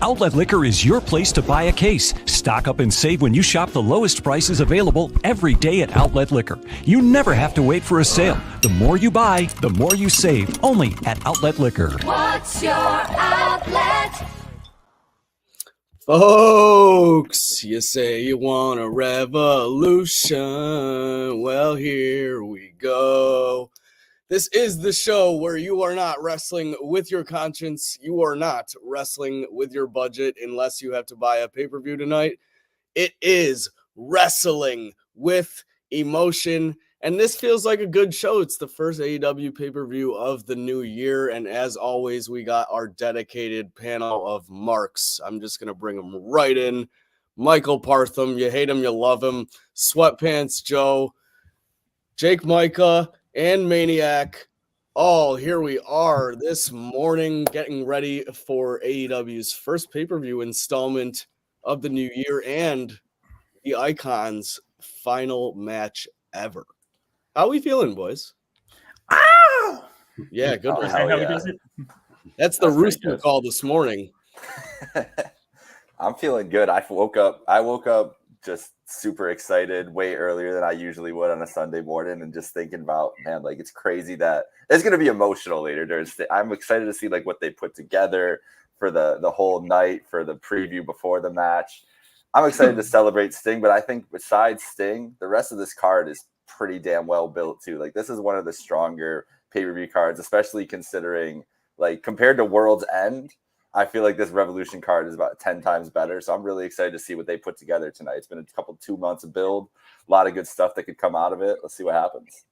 Outlet Liquor is your place to buy a case. Stock up and save when you shop the lowest prices available every day at Outlet Liquor. You never have to wait for a sale. The more you buy, the more you save. Only at Outlet Liquor. What's your outlet? Folks, you say you want a revolution. Well, here we go. This is the show where you are not wrestling with your conscience. You are not wrestling with your budget unless you have to buy a pay-per-view tonight. It is wrestling with emotion. And this feels like a good show. It's the first AEW pay-per-view of the new year. And as always, we got our dedicated panel of marks. I'm just going to bring them right in. Michael Partham, you hate him, you love him. Sweatpants Joe, Jake Micah, and Maniac. All here we are this morning getting ready for AEW's first pay-per-view installment of the new year and the Icons' final match ever. How we feeling, boys? Ow! Yeah, good one. Yeah. That's the rooster call this morning. I'm feeling good. I woke up just super excited way earlier than I usually would on a Sunday morning, and just thinking about, man, like, it's crazy that it's going to be emotional later. I'm excited to see like what they put together for the whole night, for the preview before the match. I'm excited to celebrate Sting, but I think besides Sting, the rest of this card is pretty damn well built too. Like, this is one of the stronger pay-per-view cards, especially considering, like, compared to World's End, I feel like this Revolution card is about 10 times better. So I'm really excited to see what they put together tonight. It's been 2 months of build, a lot of good stuff that could come out of it. Let's see what happens.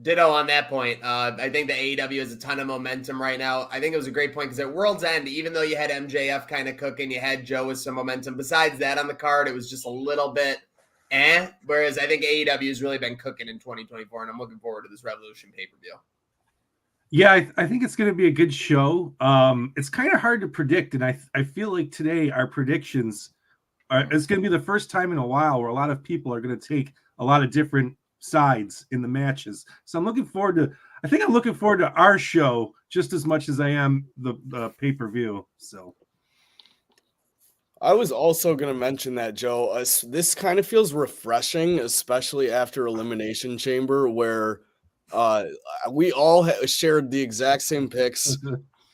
Ditto on that point. I think the AEW has a ton of momentum right now. I think it was a great point because at World's End, even though you had MJF kind of cooking, you had Joe with some momentum. Besides that on the card, it was just a little bit whereas I think AEW has really been cooking in 2024, and I'm looking forward to this Revolution pay-per-view. Yeah, I think it's going to be a good show. It's kind of hard to predict, and I feel like today our predictions it's going to be the first time in a while where a lot of people are going to take a lot of different sides in the matches. So I'm looking forward to our show just as much as I am the pay-per-view. So I was also going to mention that, Joe, this kind of feels refreshing, especially after Elimination Chamber, where we all shared the exact same picks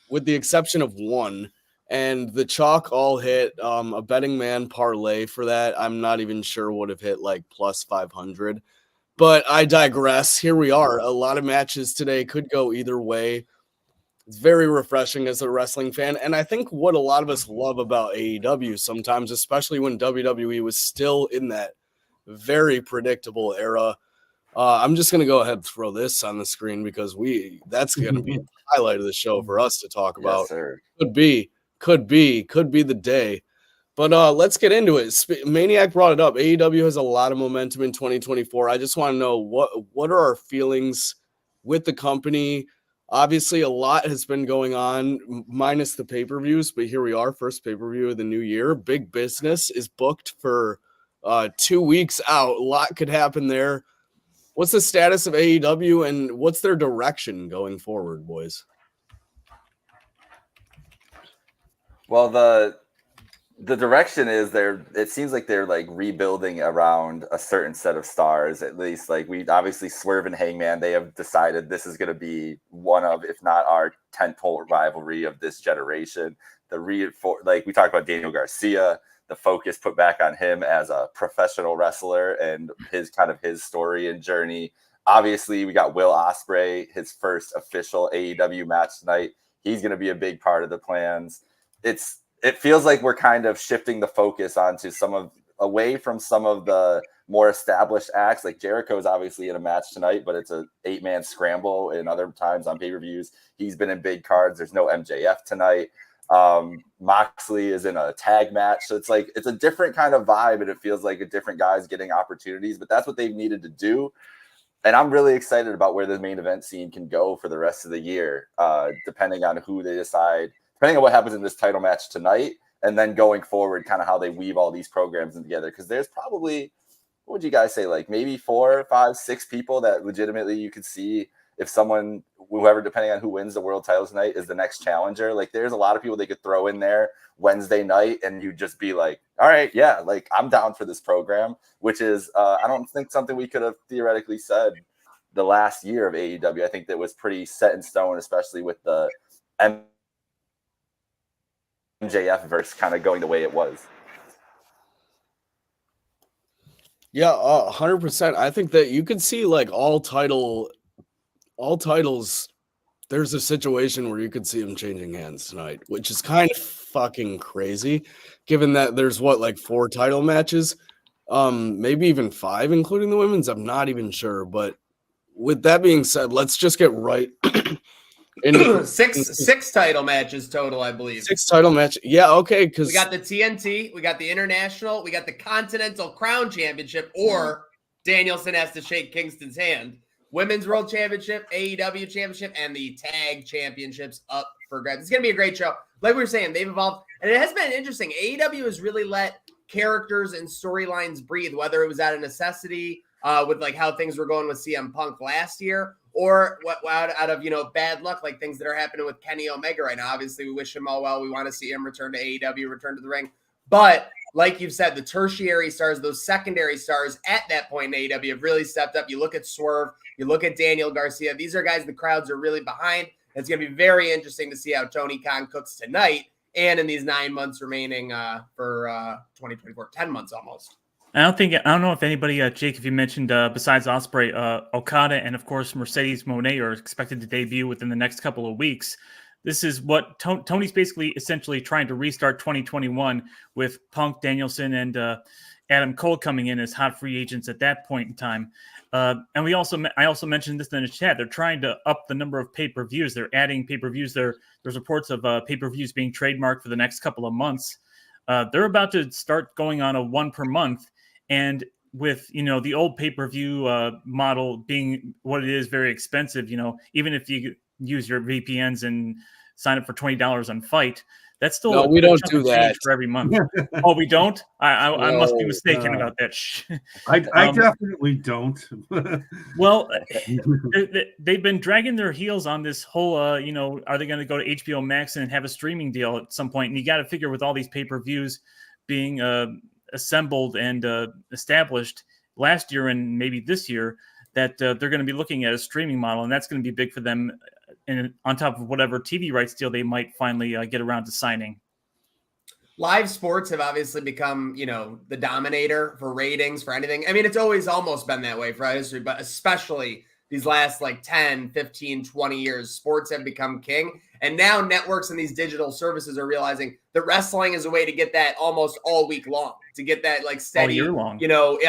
with the exception of one, and the chalk all hit a betting man parlay for that. I'm not even sure would have hit like plus 500, but I digress. Here we are. A lot of matches today could go either way. It's very refreshing as a wrestling fan, and I think what a lot of us love about AEW sometimes, especially when WWE was still in that very predictable era. I'm just going to go ahead and throw this on the screen because that's going to be the highlight of the show for us to talk about. Yes, sir. Could be the day. But let's get into it. Maniac brought it up. AEW has a lot of momentum in 2024. I just want to know what are our feelings with the company. Obviously, a lot has been going on, minus the pay-per-views, but here we are, first pay-per-view of the new year. Big Business is booked for 2 weeks out. A lot could happen there. What's the status of AEW and what's their direction going forward, boys? Well, the direction is it seems like they're like rebuilding around a certain set of stars. At least, like, we obviously Swerve and Hangman, they have decided this is going to be one of, if not our tentpole rivalry of this generation. Like we talked about Daniel Garcia, the focus put back on him as a professional wrestler and his story and journey. Obviously, we got Will Ospreay, his first official AEW match tonight. He's going to be a big part of the plans. It feels like we're kind of shifting the focus onto away from some of the more established acts. Like Jericho's obviously in a match tonight, but it's an 8-man scramble. And other times on pay-per-views, he's been in big cards. There's no MJF tonight. Moxley is in a tag match. So it's a different kind of vibe, and it feels like a different guys getting opportunities, but that's what they've needed to do. And I'm really excited about where the main event scene can go for the rest of the year, depending on who they decide, depending on what happens in this title match tonight, and then going forward, kind of how they weave all these programs in together. Because there's probably, what would you guys say, like maybe 4, 5, 6 people that legitimately you could see if someone, whoever, depending on who wins the world title tonight, is the next challenger, like there's a lot of people they could throw in there Wednesday night and you just be like, all right, yeah, like I'm down for this program, which is, I don't think something we could have theoretically said the last year of AEW. I think that was pretty set in stone, especially with the MJF verse kind of going the way it was. Yeah, 100%. I think that you could see like all titles. There's a situation where you could see them changing hands tonight, which is kind of fucking crazy, given that there's like 4 title matches, maybe even 5, including the women's. I'm not even sure, but with that being said, let's just get right into six title matches total, I believe. 6 title match. Yeah, okay, because we got the TNT, we got the International, we got the Continental Crown Championship, or Danielson has to shake Kingston's hand. Women's World Championship, AEW Championship, and the Tag Championships up for grabs. It's going to be a great show. Like we were saying, they've evolved, and it has been interesting. AEW has really let characters and storylines breathe, whether it was out of necessity with like how things were going with CM Punk last year, or out of bad luck, like things that are happening with Kenny Omega right now. Obviously, we wish him all well. We want to see him return to AEW, return to the ring. But like you've said, the tertiary stars, those secondary stars at that point in AEW have really stepped up. You look at Swerve, you look at Daniel Garcia. These are guys the crowds are really behind. It's going to be very interesting to see how Tony Khan cooks tonight and in these 9 months remaining for 2024, 10 months almost. I don't know if anybody, Jake, if you mentioned besides Ospreay, Okada and of course Mercedes Moné are expected to debut within the next couple of weeks. This is what Tony's basically essentially trying to restart 2021 with Punk, Danielson, and Adam Cole coming in as hot free agents at that point in time. And I also mentioned this in the chat. They're trying to up the number of pay-per-views. They're adding pay-per-views. There's reports of pay-per-views being trademarked for the next couple of months. They're about to start going on a 1 per month. And with, the old pay-per-view model being what it is, very expensive, even if you use your VPNs and sign up for $20 on Fight, that's still no, we don't do that for every month. Oh, we don't? I must be mistaken about that. I definitely don't. Well, they've been dragging their heels on this whole, are they going to go to HBO Max and have a streaming deal at some point? And you got to figure with all these pay-per-views being assembled and established last year and maybe this year, that they're going to be looking at a streaming model, and that's going to be big for them, and on top of whatever TV rights deal they might finally get around to signing. Live sports have obviously become, the dominator for ratings, for anything. I mean, it's always almost been that way for history, but especially these last 10, 15, 20 years, sports have become king. And now networks and these digital services are realizing that wrestling is a way to get that almost all week long, to get that steady, all year long.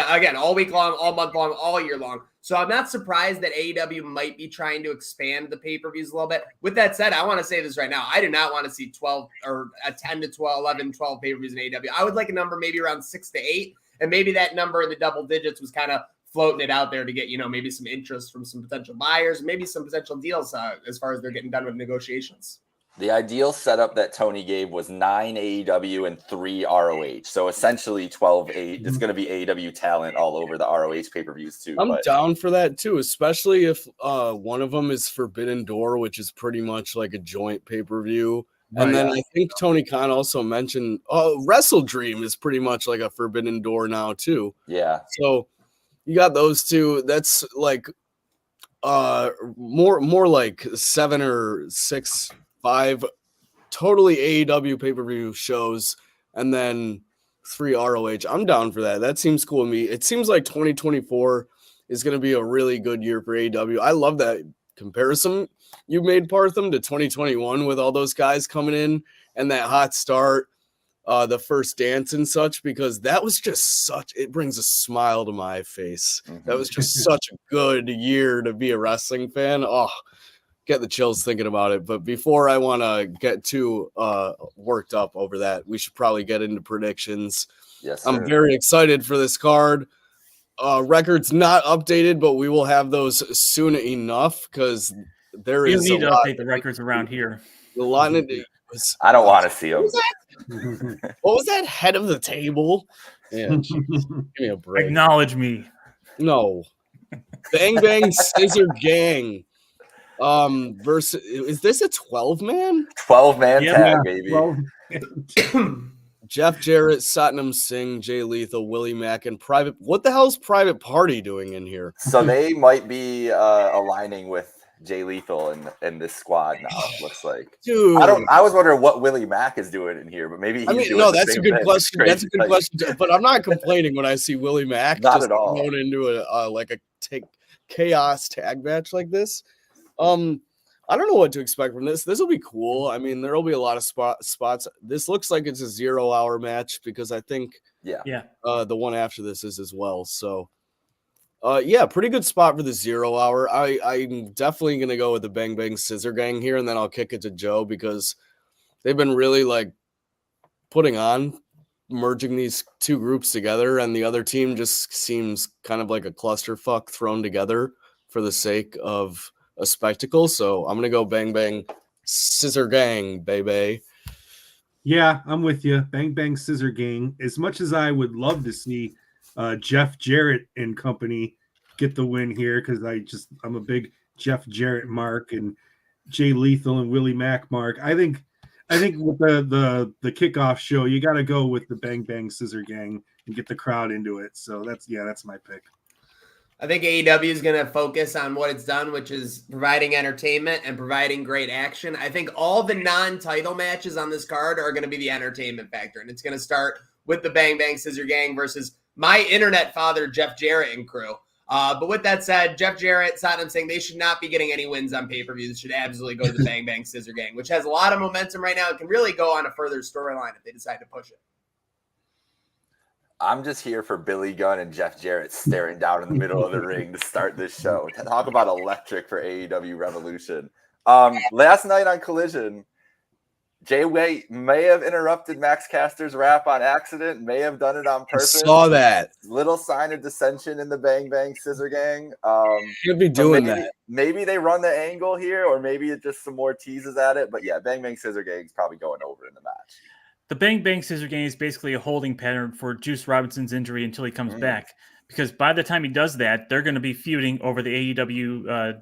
Again, all week long, all month long, all year long. So I'm not surprised that AEW might be trying to expand the pay-per-views a little bit. With that said, I want to say this right now. I do not want to see 12 or 10 to 12, 11, 12 pay-per-views in AEW. I would like a number maybe around 6 to 8. And maybe that number in the double digits was kind of floating it out there to get, maybe some interest from some potential buyers, maybe some potential deals as far as they're getting done with negotiations. The ideal setup that Tony gave was 9 AEW and 3 ROH. So essentially 12 It's going to be AEW talent all over the ROH pay-per-views too. I'm down for that too, especially if one of them is Forbidden Door, which is pretty much like a joint pay-per-view. And then I think Tony Khan also mentioned Wrestle Dream is pretty much like a Forbidden Door now too. Yeah. So you got those two. That's more like 7 or 6, 5 totally AEW pay-per-view shows, and then 3 ROH. I'm down for that. That seems cool to me. It seems like 2024 is going to be a really good year for AEW. I love that comparison you made, Partham, to 2021 with all those guys coming in and that hot start, the first dance and such, because that was just it brings a smile to my face. That was just such a good year to be a wrestling fan. Oh, get the chills thinking about it. But before I want to get too worked up over that, we should probably get into predictions. Yes, sir. I'm very excited for this card. Records not updated, but we will have those soon enough because there is need to update the records around here. A lot. I don't want to see them. What was that head of the table? Yeah, give me a break. Acknowledge me. No. Bang Bang Scissor Gang. Versus, is this a 12-man? 12-man Yeah. tag, baby. Well, Jeff Jarrett, Satnam Singh, Jay Lethal, Willie Mack, and Private. What the hell's Private Party doing in here? So they might be aligning with Jay Lethal in this squad now. It looks like. Dude, I was wondering what Willie Mack is doing in here, but maybe he's doing no, the that's a same good thing. question. That's a good Like, question. But I'm not complaining when I see Willie Mack Not just at all. thrown into a chaos tag match like this. I don't know what to expect from this. This will be cool. I mean, there will be a lot of spots. This looks like it's a 0-hour match because I think Yeah. the one after this is as well. So, yeah, pretty good spot for the 0-hour. I'm definitely gonna go with the Bang Bang Scissor Gang here, and then I'll kick it to Joe because they've been really like putting on merging these two groups together, and the other team just seems kind of like a clusterfuck thrown together for the sake of a spectacle. So I'm gonna go Bang Bang Scissor Gang, baby. yeah, I'm with you. Bang Bang Scissor Gang. As much as I would love to see Jeff Jarrett and company get the win here, because I'm a big Jeff Jarrett mark and Jay Lethal and Willie Mack mark. I think with the kickoff show, you got to go with the Bang Bang Scissor Gang and get the crowd into it. So that's my pick. I think AEW is going to focus on what it's done, which is providing entertainment and providing great action. I think all the non-title matches on this card are going to be the entertainment factor, and it's going to start with the Bang Bang Scissor Gang versus my internet father, Jeff Jarrett and crew. But with that said, Jeff Jarrett, Satnam Singh, they should not be getting any wins on pay-per-view. They should absolutely go to the Bang Bang Scissor Gang, which has a lot of momentum right now. It can really go on a further storyline if they decide to push it. I'm just here for Billy Gunn and Jeff Jarrett staring down in the middle of the ring to start this show. Talk about electric for AEW Revolution. Last night on Collision, Jay White may have interrupted Max Caster's rap on accident, may have done it on purpose. I saw that. Little sign of dissension in the Bang Bang Scissor Gang. Should be doing that. Maybe they run the angle here, or maybe it's just some more teases at it. But yeah, Bang Bang Scissor Gang is probably going over in the match. The Bang Bang Scissor Gang is basically a holding pattern for Juice Robinson's injury until he comes back. Because by the time he does that, they're going to be feuding over the AEW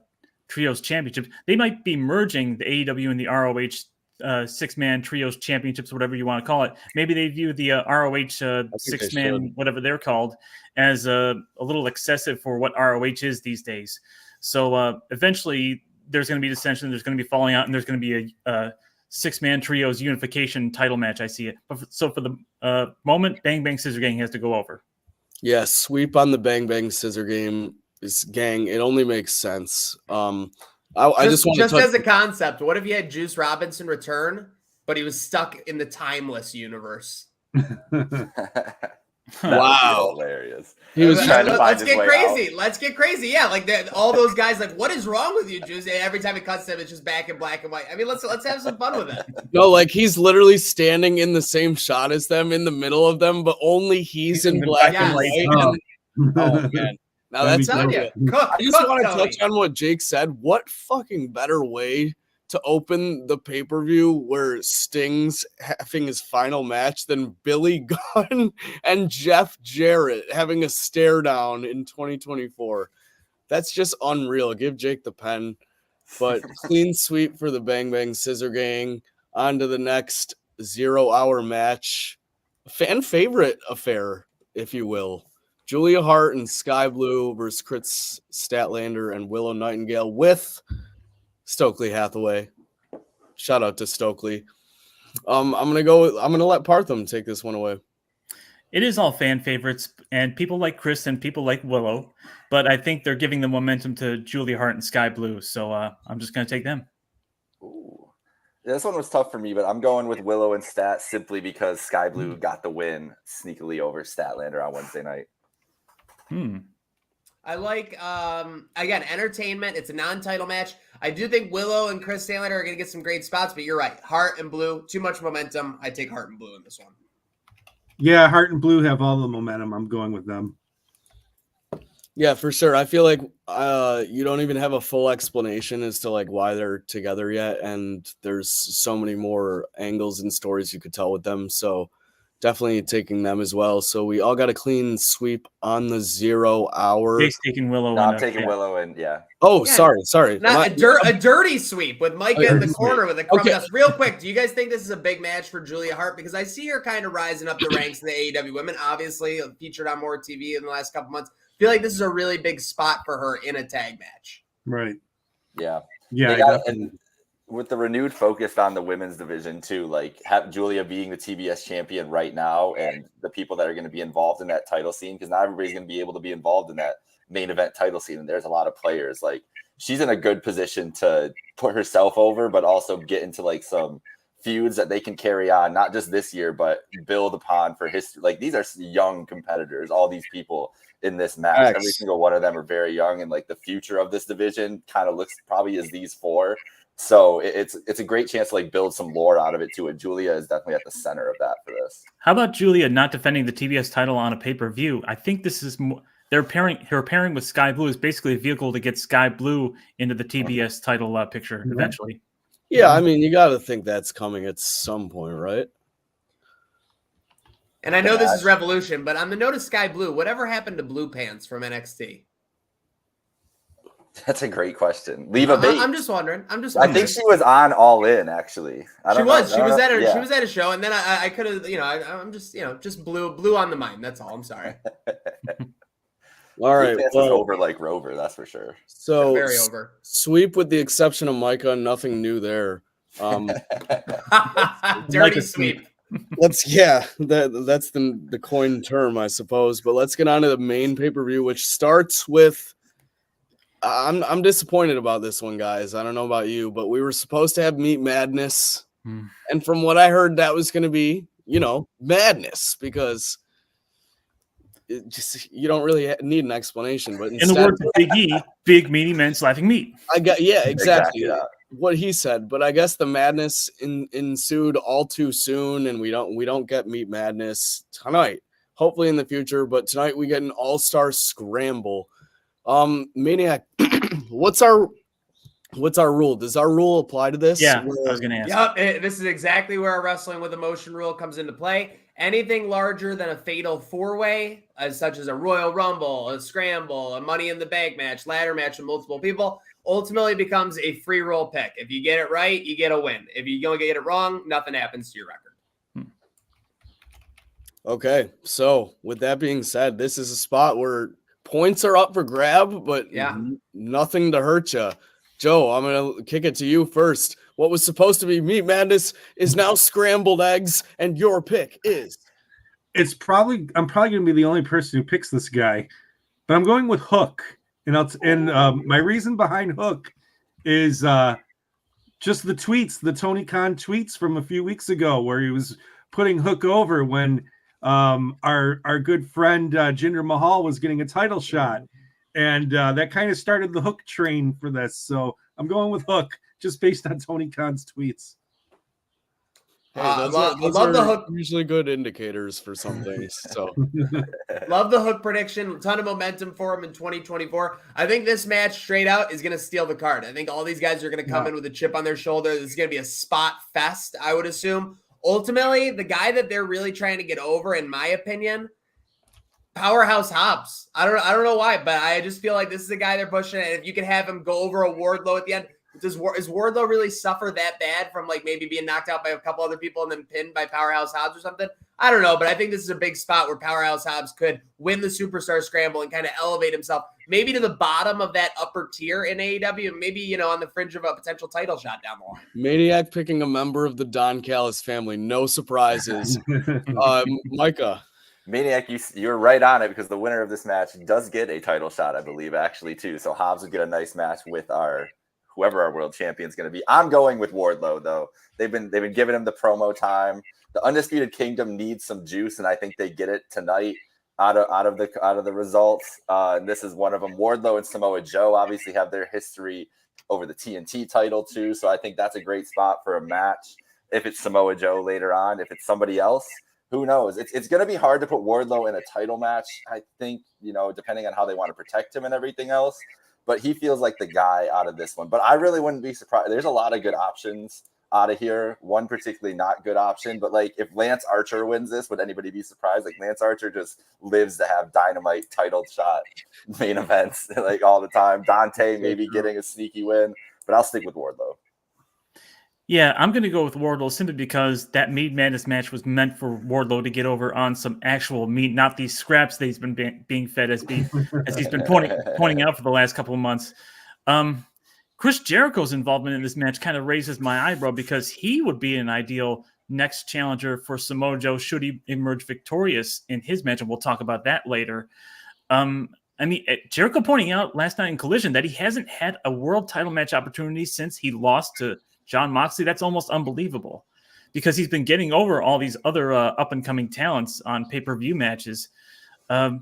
Trios Championship. They might be merging the AEW and the ROH six-man Trios Championships, whatever you want to call it. Maybe they view the ROH six-man, whatever they're called, as a little excessive for what ROH is these days. So eventually there's going to be dissension, there's going to be falling out, and there's going to be a six-man trios unification title match. I see it. So for the moment, Bang Bang Scissor Gang has to go over. Yeah, sweep on the Bang Bang Scissor Gang. It only makes sense. I just want as a concept, what if you had Juice Robinson return, but he was stuck in the timeless universe? Wow, hilarious. He was trying to find Let's get crazy. Let's get crazy. Yeah, like all those guys. Like, what is wrong with you, Juice? Every time it cuts to him, it's just back in black and white. I mean, let's have some fun with it. No, like he's literally standing in the same shot as them, in the middle of them, but only he's in black and white. Oh man. Now that's telling you. I just want to touch on what Jake said. What fucking better way to open the pay-per-view where Sting's having his final match than Billy Gunn and Jeff Jarrett having a stare down in 2024. That's just unreal. Give Jake the pen. But clean sweep for the Bang Bang Scissor Gang. On to the next 0-hour match. Fan favorite affair, if you will. Julia Hart and Sky Blue versus Chris Statlander and Willow Nightingale with Stokely Hathaway. Shout out to Stokely. I'm gonna let Partham take this one away. It is all fan favorites, and people like Chris and people like Willow, but I think they're giving the momentum to Julia Hart and Sky Blue, so I'm just gonna take them. Ooh. Yeah, this one was tough for me, but I'm going with Willow and Stat simply because Sky Blue got the win sneakily over Statlander on Wednesday night. I like, again, entertainment. It's a non-title match. I do think Willow and Chris Statlander are going to get some great spots, but you're right. Hart and Blue, too much momentum. I take Hart and Blue in this one. Yeah, Hart and Blue have all the momentum. I'm going with them. Yeah, for sure. I feel like you don't even have a full explanation as to like why they're together yet, and there's so many more angles and stories you could tell with them. So definitely taking them as well. So we all got a clean sweep on the 0 hour. Jake's taking Willow. No, I'm and, taking yeah. Willow and yeah. Oh, Yeah. sorry. Not a dirty sweep with Micah in the corner with a crumb Okay. dust. Real quick, do you guys think this is a big match for Julia Hart? Because I see her kind of rising up the ranks in the AEW women. Obviously, featured on more TV in the last couple months. I feel like this is a really big spot for her in a tag match. Right. Yeah. Yeah. And with the renewed focus on the women's division too, like have Julia being the TBS champion right now and the people that are going to be involved in that title scene, because not everybody's going to be able to be involved in that main event title scene. And there's a lot of players. Like she's in a good position to put herself over, but also get into like some feuds that they can carry on, not just this year, but build upon for history. Like these are young competitors, all these people in this match. Every single one of them are very young, and like the future of this division kind of looks probably as these four. So it's a great chance to like build some lore out of it too. And Julia is definitely at the center of that for this. How about Julia not defending the TBS title on a pay-per-view? I think this is her pairing with Sky Blue is basically a vehicle to get Sky Blue into the TBS title picture eventually. Yeah, I mean, you got to think that's coming at some point, right? And I know this is Revolution, but on the note of Sky Blue, whatever happened to Blue Pants from NXT? That's a great question. Leva Bates. I'm just wondering. I think she was on All In actually. She was at a show, and then I could have, I'm just blew on the mind. That's all. I'm sorry. All right, well, over like Rover, that's for sure. So very over. Sweep with the exception of Micah, nothing new there. Dirty sweep. That's the coined term, I suppose. But let's get on to the main pay-per-view, which starts with. I'm disappointed about this one, guys. I don't know about you, but we were supposed to have Meat Madness, and from what I heard, that was going to be, madness because you don't really need an explanation. But in the words of Big E, big meaty men slapping meat. Exactly. What he said, but I guess the madness ensued all too soon, and we don't get Meat Madness tonight. Hopefully in the future, but tonight we get an all-star scramble. Maniac, what's our rule? Does our rule apply to this? Yeah, I was going to ask. Yep, this is exactly where our wrestling with emotion rule comes into play. Anything larger than a fatal four-way, such as a Royal Rumble, a Scramble, a Money in the Bank match, ladder match with multiple people, ultimately becomes a free roll pick. If you get it right, you get a win. If you don't get it wrong, nothing happens to your record. Okay, so with that being said, this is a spot where points are up for grab, but nothing to hurt you. Joe, I'm going to kick it to you first. What was supposed to be Meat Madness is now scrambled eggs, and your pick is? I'm probably going to be the only person who picks this guy, but I'm going with Hook. And my reason behind Hook is just the tweets, the Tony Khan tweets from a few weeks ago, where he was putting Hook over when our good friend Jinder Mahal was getting a title shot, and that kind of started the Hook train for this. So I'm going with Hook just based on Tony Khan's tweets. Hey, I love the Hook. Usually good indicators for some things. So love the Hook prediction. A ton of momentum for him in 2024. I think this match straight out is going to steal the card. I think all these guys are going to come in with a chip on their shoulder. This is going to be a spot fest, I would assume. Ultimately, the guy that they're really trying to get over, in my opinion, Powerhouse Hobbs. I don't know why, but I just feel like this is the guy they're pushing. And if you can have him go over a Wardlow at the end, is Wardlow really suffer that bad from like maybe being knocked out by a couple other people and then pinned by Powerhouse Hobbs or something? I don't know, but I think this is a big spot where Powerhouse Hobbs could win the Superstar Scramble and kind of elevate himself maybe to the bottom of that upper tier in AEW, and maybe, on the fringe of a potential title shot down the line. Maniac picking a member of the Don Callis family. No surprises. Micah. Maniac, you're right on it, because the winner of this match does get a title shot, I believe, actually, too. So Hobbs would get a nice match with whoever our world champion is going to be. I'm going with Wardlow, though. They've been giving him the promo time. The Undisputed Kingdom needs some juice, and I think they get it tonight out of the results. And this is one of them. Wardlow and Samoa Joe obviously have their history over the TNT title too, so I think that's a great spot for a match. If it's Samoa Joe later on, if it's somebody else, who knows? It's going to be hard to put Wardlow in a title match, I think, depending on how they want to protect him and everything else. But he feels like the guy out of this one. But I really wouldn't be surprised. There's a lot of good options out of here. One particularly not good option, but like if Lance Archer wins this, would anybody be surprised? Like Lance Archer just lives to have Dynamite title shot main events like all the time. Dante maybe getting a sneaky win, but I'll stick with Wardlow. Yeah, I'm going to go with Wardlow simply because that Meat Madness match was meant for Wardlow to get over on some actual meat, not these scraps that he's been being fed as he's been pointing out for the last couple of months. Chris Jericho's involvement in this match kind of raises my eyebrow because he would be an ideal next challenger for Samoa Joe should he emerge victorious in his match, and we'll talk about that later. Jericho pointing out last night in Collision that he hasn't had a world title match opportunity since he lost to Jon Moxley. That's almost unbelievable because he's been getting over all these other up-and-coming talents on pay-per-view matches. But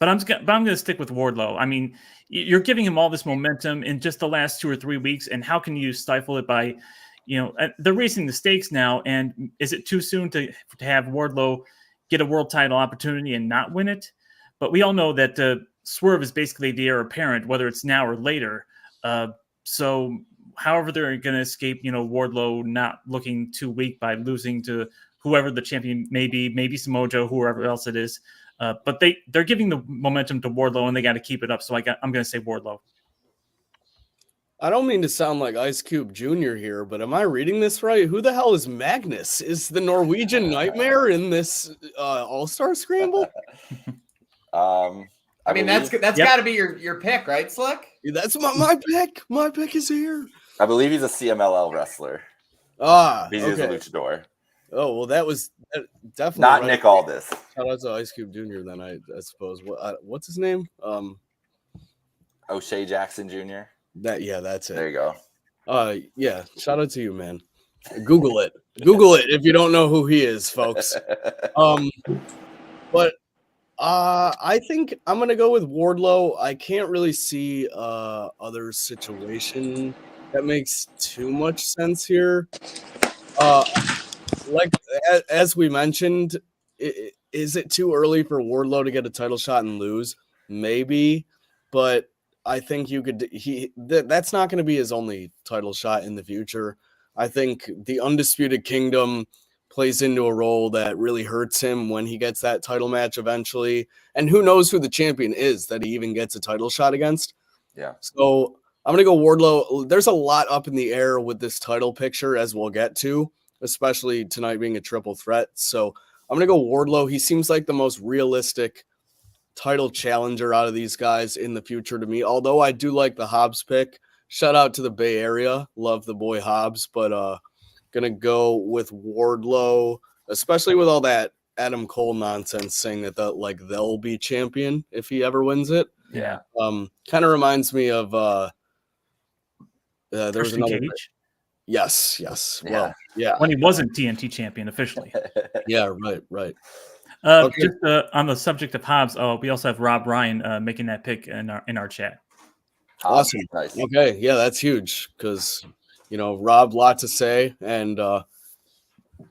I'm going to stick with Wardlow. I mean, you're giving him all this momentum in just the last 2 or 3 weeks, and how can you stifle it by, they're raising the stakes now, and is it too soon to have Wardlow get a world title opportunity and not win it? But we all know that Swerve is basically the heir apparent, whether it's now or later. So however they're going to escape, Wardlow not looking too weak by losing to whoever the champion may be, maybe Samoa Joe, whoever else it is. But they're giving the momentum to Wardlow, and they got to keep it up. So I'm going to say Wardlow. I don't mean to sound like Ice Cube Jr. here, but am I reading this right? Who the hell is Magnus? Is the Norwegian Nightmare in this All-Star Scramble? I mean, that's got to be your pick, right, Slick? That's my pick. My pick is here. I believe he's a CMLL wrestler. He's a luchador. Oh, well, that was definitely not right. Nick Aldis. Shout out to Ice Cube Jr. Then I suppose. What's his name? O'Shea Jackson Jr. That's it. There you go. Yeah. Shout out to you, man. Google it. Google it if you don't know who he is, folks. But I think I'm gonna go with Wardlow. I can't really see other situation that makes too much sense here. Like as we mentioned, is it too early for Wardlow to get a title shot and lose? Maybe, but I think that's not going to be his only title shot in the future. I think the Undisputed Kingdom plays into a role that really hurts him when he gets that title match eventually. And who knows who the champion is that he even gets a title shot against. Yeah. So I'm going to go Wardlow. There's a lot up in the air with this title picture, as we'll get to, especially tonight being a triple threat. So I'm going to go Wardlow. He seems like the most realistic title challenger out of these guys in the future to me. Although I do like the Hobbs pick. Shout out to the Bay Area. Love the boy Hobbs, but going to go with Wardlow, especially with all that Adam Cole nonsense saying that they'll be champion if he ever wins it. Yeah. Kind of reminds me of there was another Cage? Yes. Yeah. Well, yeah. When he wasn't TNT champion officially. Yeah, right. Okay. Just on the subject of Hobbs, we also have Rob Ryan making that pick in our chat. Awesome. Nice. Okay, yeah, that's huge because Rob, lot to say, and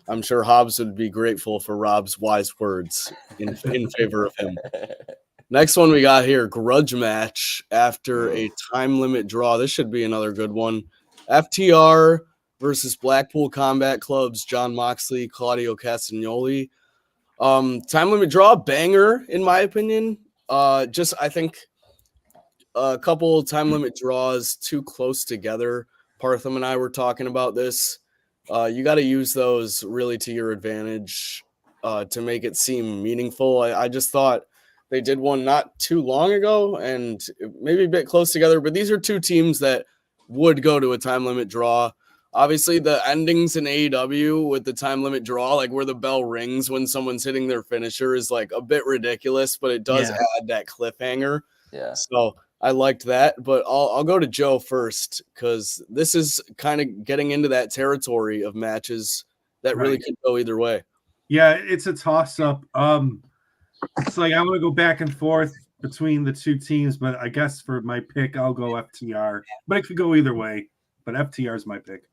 I'm sure Hobbs would be grateful for Rob's wise words in favor of him. Next one we got here, grudge match after a time limit draw. This should be another good one. FTR versus Blackpool Combat Club's Jon Moxley, Claudio Castagnoli. Time limit draw, banger in my opinion. I think a couple time limit draws too close together. Partham and I were talking about this. You got to use those really to your advantage to make it seem meaningful. I just thought they did one not too long ago and maybe a bit close together, but these are two teams that would go to a time limit draw. Obviously, the endings in AEW with the time limit draw, like where the bell rings when someone's hitting their finisher, is like a bit ridiculous, but it does add that cliffhanger. Yeah. So I liked that, but I'll go to Joe first because this is kind of getting into that territory of matches that really could go either way. Yeah, it's a toss-up. It's like I'm going to go back and forth between the two teams, but I guess for my pick, I'll go FTR. But it could go either way, but FTR is my pick.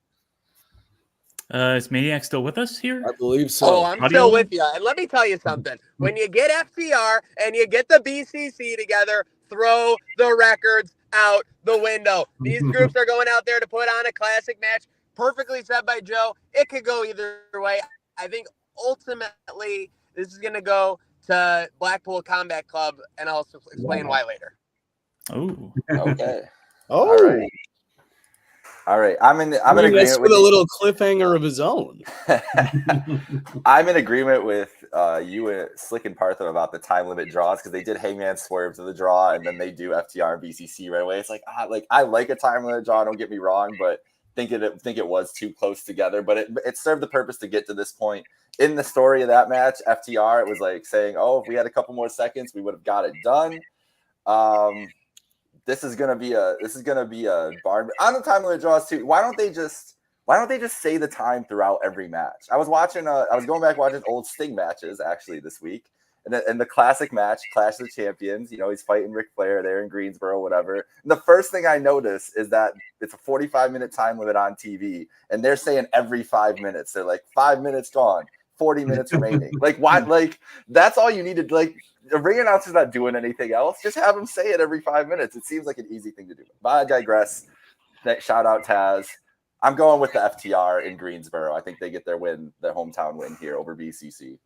Is Maniac still with us here? I believe so. Oh, I'm still with you. And let me tell you something. When you get FTR and you get the BCC together, throw the records out the window. These groups are going out there to put on a classic match. perfectly said by Joe. It could go either way. I think ultimately this is going to go to Blackpool Combat Club, and I'll explain why later. Oh, Okay. Oh, All right. All right. I'm in agreement with with a little cliffhanger of his own. I'm in agreement with you and Slick and Partham about the time limit draws because they did Hangman swerve to the draw and then they do FTR and BCC right away. It's like I like a time limit draw. Don't get me wrong, but think it was too close together. But it served the purpose to get to this point in the story of that match. FTR, it was like saying, oh, if we had a couple more seconds, we would have got it done. This is gonna be a barn on the time limit draws too. Why don't they just say the time throughout every match? I was going back watching old Sting matches actually this week, and the classic match, Clash of the Champions. He's fighting Ric Flair there in Greensboro, whatever. And the first thing I notice is that it's a 45-minute time limit on TV, and they're saying every 5 minutes. They're like 5 minutes gone, 40 minutes remaining. Like why? Like that's all you needed. Like the ring announcer's not doing anything else. Just have them say it every 5 minutes. It seems like an easy thing to do. But I digress. Shout out Taz. I'm going with the FTR in Greensboro. I think they get their hometown win here over BCC.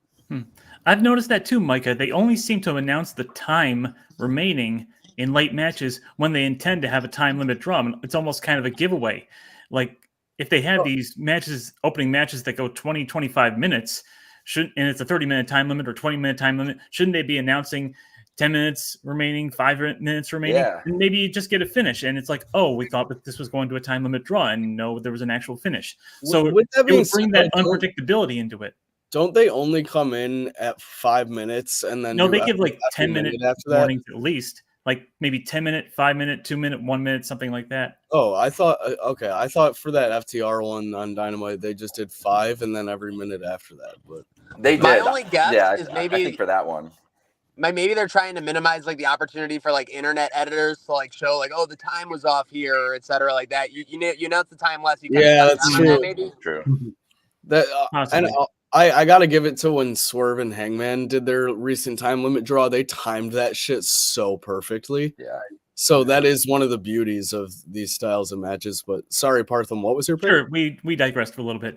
I've noticed that too, Micah. They only seem to announce the time remaining in late matches when they intend to have a time limit draw. It's almost kind of a giveaway. Like if they have these matches, opening matches that go 20, 25 minutes, and it's a 30-minute time limit or 20-minute time limit, shouldn't they be announcing 10 minutes remaining, 5 minutes remaining? Yeah. And maybe you just get a finish. And it's like, oh, we thought that this was going to a time limit draw, and no, there was an actual finish. So With that it being would bring said, that unpredictability into it. Don't they only come in at 5 minutes and then No, they give like 10-minute after that? warnings at least. Like maybe 10-minute, 5-minute, 2-minute, 1 minute, something like that. Oh, I thought for that FTR one on Dynamite they just did 5 and then every minute after that. But They did. My only guess is I maybe think for that one. Maybe they're trying to minimize like the opportunity for like internet editors to like show like, oh, the time was off here, et cetera, like that. You announce the time less. You that's true. That, maybe. True. That Possibly. and I got to give it to when Swerve and Hangman did their recent time limit draw. They timed that shit so perfectly. Yeah. So that is one of the beauties of these styles of matches. But sorry, Partham, what was your pick? Sure, we digressed for a little bit.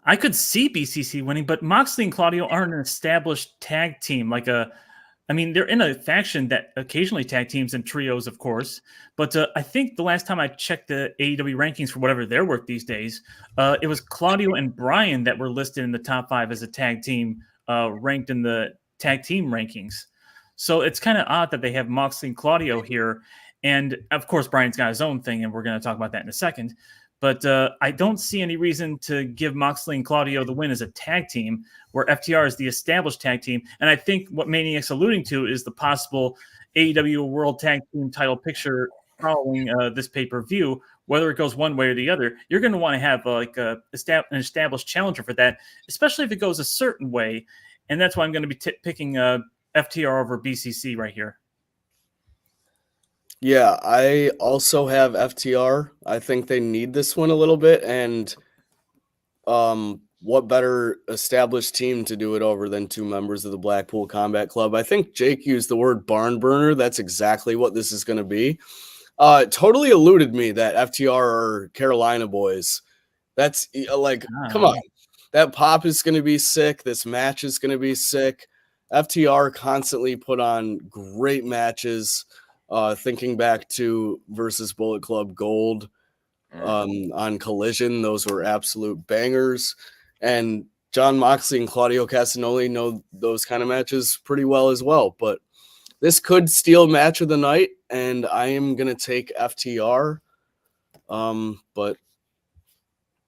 I could see BCC winning, but Moxley and Claudio aren't an established tag team. They're in a faction that occasionally tag teams and trios, of course. But I think the last time I checked the AEW rankings for whatever they're worth these days, it was Claudio and Brian that were listed in the top 5 as a tag team, ranked in the tag team rankings. So it's kind of odd that they have Moxley and Claudio here. And of course, Brian's got his own thing, and we're going to talk about that in a second. But I don't see any reason to give Moxley and Claudio the win as a tag team, where FTR is the established tag team. And I think what Maniac's alluding to is the possible AEW World Tag Team title picture following this pay-per-view. Whether it goes one way or the other, you're going to want to have an established challenger for that, especially if it goes a certain way. And that's why I'm going to be picking FTR over BCC right here. Yeah, I also have FTR. I think they need this one a little bit, and what better established team to do it over than 2 members of the Blackpool Combat Club? I think Jake used the word barn burner. That's exactly what this is going to be. Totally eluded me that FTR are Carolina boys. That's come on. That pop is going to be sick. This match is going to be sick. FTR constantly put on great matches. Thinking back to versus Bullet Club Gold on Collision, those were absolute bangers. And John Moxley and Claudio Castagnoli know those kind of matches pretty well as well. But this could steal match of the night, and I am going to take FTR. But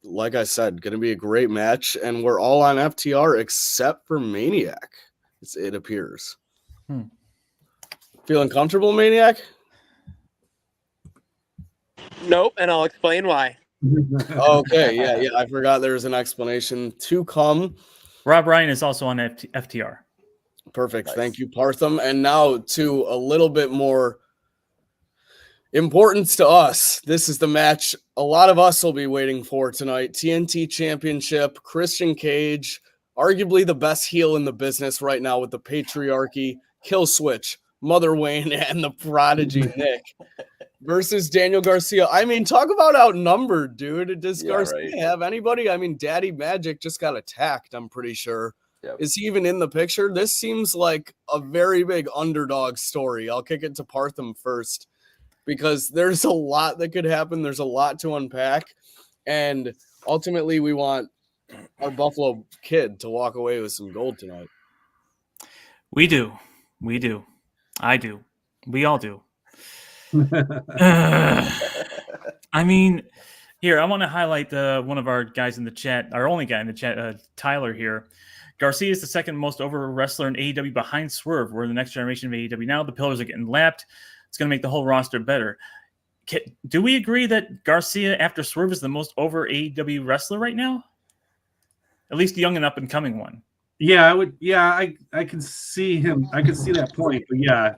like I said, going to be a great match, and we're all on FTR except for Maniac, it appears. Feeling comfortable, Maniac? Nope, and I'll explain why. Okay, yeah. I forgot there was an explanation to come. Rob Ryan is also on FTR. Perfect. Nice. Thank you, Partham. And now to a little bit more importance to us. This is the match a lot of us will be waiting for tonight. TNT Championship, Christian Cage, arguably the best heel in the business right now with the patriarchy, Kill Switch, Mother Wayne, and the Prodigy Nick versus Daniel Garcia. I mean, talk about outnumbered, dude. Does Garcia right. have anybody? I mean, Daddy Magic just got attacked, I'm pretty sure. Yep. Is he even in the picture? This seems like a very big underdog story. I'll kick it to Partham first because there's a lot that could happen. There's a lot to unpack. And ultimately, we want our Buffalo kid to walk away with some gold tonight. We do. I do. We all do. I mean, here, I want to highlight one of our guys in the chat, our only guy in the chat, Tyler here. Garcia is the second most over wrestler in AEW behind Swerve. We're in the next generation of AEW now. The pillars are getting lapped. It's going to make the whole roster better. Do we agree that Garcia, after Swerve, is the most over AEW wrestler right now? At least the young and up-and-coming one. Yeah, I would. Yeah, I can see him. I can see that point. But yeah,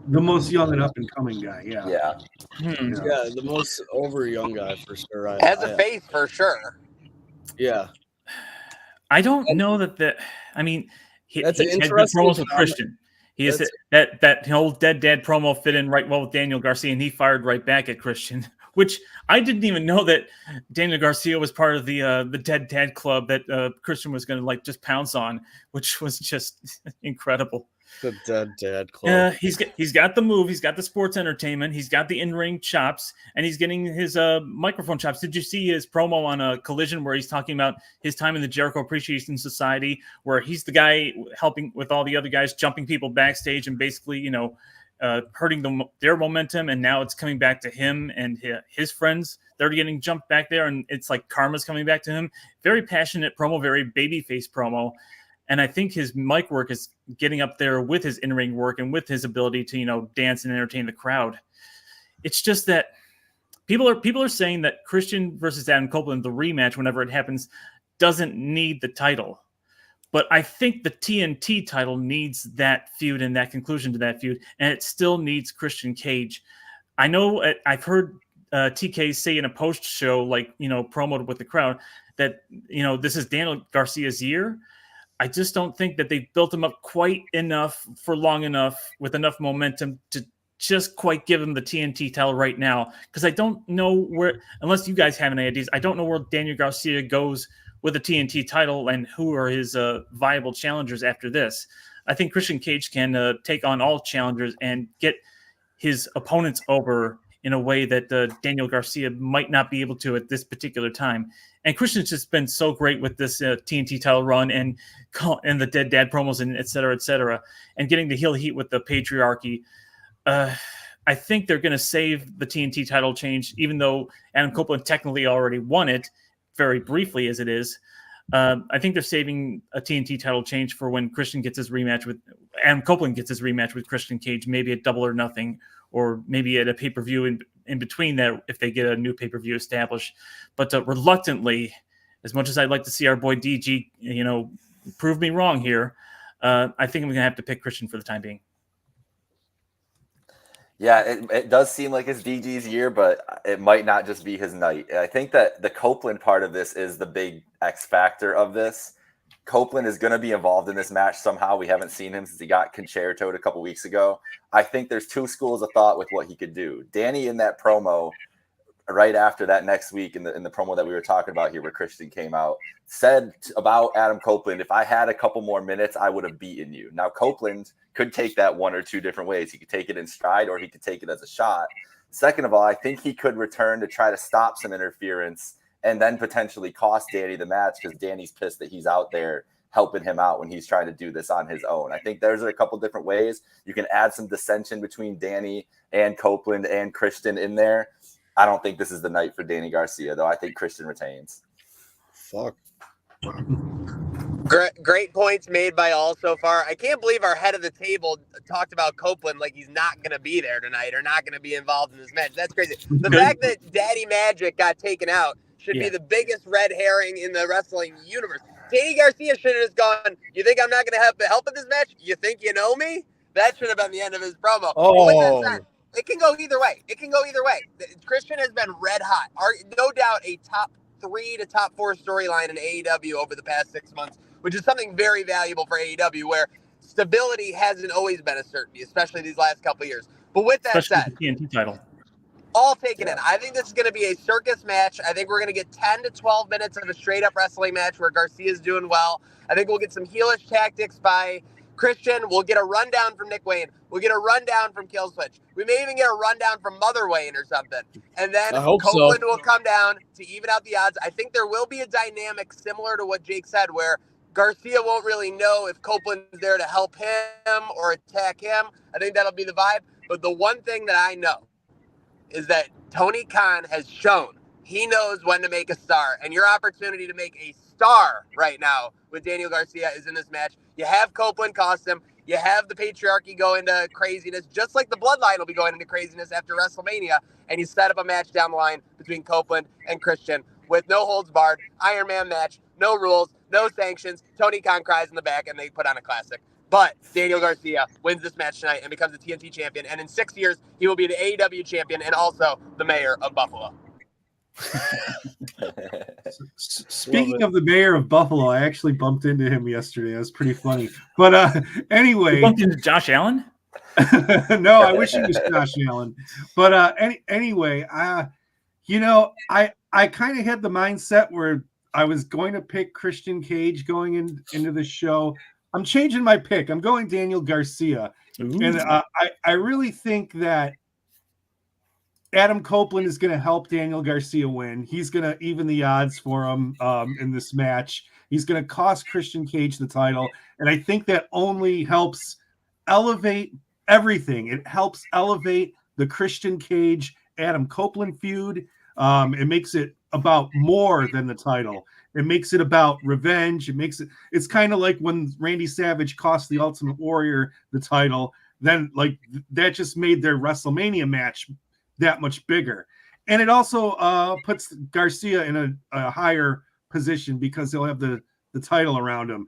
the most young and up-and-coming guy. Yeah. Yeah. Yeah, the most over young guy for sure. As a face, for sure. Yeah. I don't know that. I mean, That's he an had good interesting promos with comment. Christian. He is that old dead dad promo fit in right well with Daniel Garcia, and he fired right back at Christian. Which I didn't even know that Daniel Garcia was part of the dead dad club that Christian was going to like just pounce on, which was just incredible. The dead dad club. He's got the move. He's got the sports entertainment. He's got the in-ring chops, and he's getting his microphone chops. Did you see his promo on a Collision where he's talking about his time in the Jericho Appreciation Society, where he's the guy helping with all the other guys, jumping people backstage and basically, hurting their momentum, and now it's coming back to him and his friends. They're getting jumped back there, and it's like karma's coming back to him. Very passionate promo, very babyface promo. And I think his mic work is getting up there with his in-ring work and with his ability to, dance and entertain the crowd. It's just that people are saying that Christian versus Adam Copeland, the rematch, whenever it happens, doesn't need the title. But I think the TNT title needs that feud and that conclusion to that feud, and it still needs Christian Cage. I know I've heard TK say in a post show, promoted with the crowd, that, this is Daniel Garcia's year. I just don't think that they built him up quite enough for long enough with enough momentum to just quite give him the TNT title right now. Because I don't know where, unless you guys have any ideas, I don't know where Daniel Garcia goes with the TNT title and who are his viable challengers after this. I think Christian Cage can take on all challengers and get his opponents over in a way that Daniel Garcia might not be able to at this particular time. And Christian's just been so great with this TNT title run and the dead dad promos and et cetera, and getting the heel heat with the patriarchy. I think they're going to save the TNT title change, even though Adam Copeland technically already won it very briefly as it is. I think they're saving a TNT title change for when Christian gets his rematch with Adam Copeland gets his rematch with Christian Cage, maybe at Double or Nothing, or maybe at a pay-per-view in between that if they get a new pay-per-view established. But reluctantly, as much as I'd like to see our boy DG, prove me wrong here, I think I'm going to have to pick Christian for the time being. Yeah, it does seem like it's DG's year, but it might not just be his night. I think that the Copeland part of this is the big X factor of this. Copeland is going to be involved in this match somehow. We haven't seen him since he got concertoed a couple weeks ago. I think there's two schools of thought with what he could do. Danny, in that promo right after that next week, in the promo that we were talking about here where Christian came out, said about Adam Copeland, if I had a couple more minutes, I would have beaten you. Now, Copeland could take that one or two different ways. He could take it in stride or he could take it as a shot. Second of all, I think he could return to try to stop some interference and then potentially cost Danny the match because Danny's pissed that he's out there helping him out when he's trying to do this on his own. I think there's a couple different ways. You can add some dissension between Danny and Copeland and Christian in there. I don't think this is the night for Danny Garcia, though. I think Christian retains. Fuck. Great points made by all so far. I can't believe our head of the table talked about Copeland like he's not going to be there tonight or not going to be involved in this match. That's crazy. The fact that Daddy Magic got taken out should be the biggest red herring in the wrestling universe. Danny Garcia should have just gone, you think I'm not going to have help in this match? You think you know me? That should have been the end of his promo. Oh. With that said, it can go either way. Christian has been red hot. No doubt a top 3 to top 4 storyline in AEW over the past 6 months, which is something very valuable for AEW, where stability hasn't always been a certainty, especially these last couple of years. But with that said, the TNT title. all taken in. I think this is going to be a circus match. I think we're going to get 10 to 12 minutes of a straight up wrestling match where Garcia's doing well. I think we'll get some heelish tactics by Christian. We'll get a rundown from Nick Wayne. We'll get a rundown from Killswitch. We may even get a rundown from Mother Wayne or something. And then I hope Copeland so. will come down to even out the odds. I think there will be a dynamic similar to what Jake said where Garcia won't really know if Copeland's there to help him or attack him. I think that'll be the vibe. But the one thing that I know is that Tony Khan has shown he knows when to make a star. And your opportunity to make a star right now with Daniel Garcia is in this match. You have Copeland cost him. You have the patriarchy go into craziness, just like the bloodline will be going into craziness after WrestleMania. And you set up a match down the line between Copeland and Christian with no holds barred, Iron Man match, no rules, no sanctions. Tony Khan cries in the back and they put on a classic. But Daniel Garcia wins this match tonight and becomes the TNT champion. And in 6 years, he will be the AEW champion and also the mayor of Buffalo. Speaking of the mayor of Buffalo, I actually bumped into him yesterday. That was pretty funny. But anyway, You bumped into Josh Allen? No, I wish he was Josh Allen. But anyway, you know, I kind of had the mindset where I was going to pick Christian Cage going into the show. I'm changing my pick. I'm going Daniel Garcia. Ooh. And I really think that Adam Copeland is going to help Daniel Garcia win. He's going to even the odds for him in this match. He's going to cost Christian Cage the title. And I think that only helps elevate everything. It helps elevate the Christian Cage Adam Copeland feud. It makes it about more than the title. It makes it about revenge. It's kind of like when Randy Savage cost the Ultimate Warrior the title. Then like that just made their WrestleMania match that much bigger. And it also puts Garcia in a higher position because he'll have the title around him.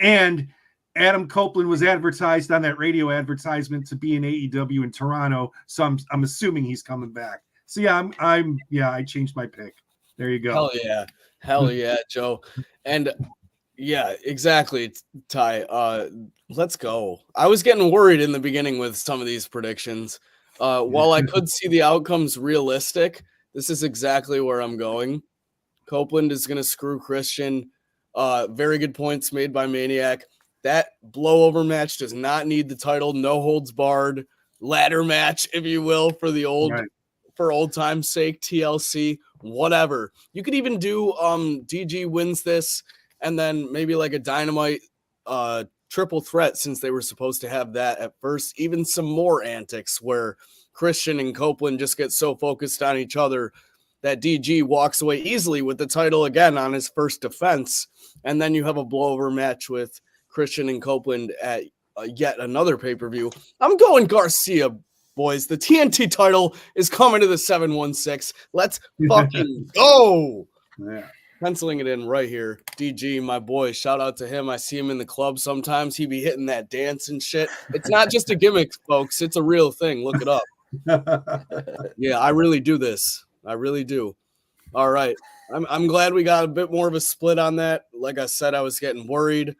And Adam Copeland was advertised on that radio advertisement to be in AEW in Toronto. So I'm assuming he's coming back. So yeah, I changed my pick. There you go. Hell yeah, Joe. And yeah, exactly, Ty. Let's go. I was getting worried in the beginning with some of these predictions. While I could see the outcomes realistic, this is exactly where I'm going. Copeland is going to screw Christian. Very good points made by Maniac. That blowover match does not need the title. No holds barred ladder match, if you will, for the old for old time's sake. TLC, whatever. You could even do DG wins this, and then maybe like a Dynamite triple threat, since they were supposed to have that at first. Even some more antics where Christian and Copeland just get so focused on each other that DG walks away easily with the title again on his first defense. And then you have a blowover match with Christian and Copeland at yet another pay-per-view. I'm going Garcia, boys. The TNT title is coming to the 716. Let's fucking go. Yeah. Penciling it in right here. DG, my boy, shout out to him. I see him in the club sometimes. He be hitting that dance and shit. It's not just a gimmick, folks. It's a real thing. Look it up. Yeah, I really do this. I really do. All right. I'm glad we got a bit more of a split on that. Like I said, I was getting worried.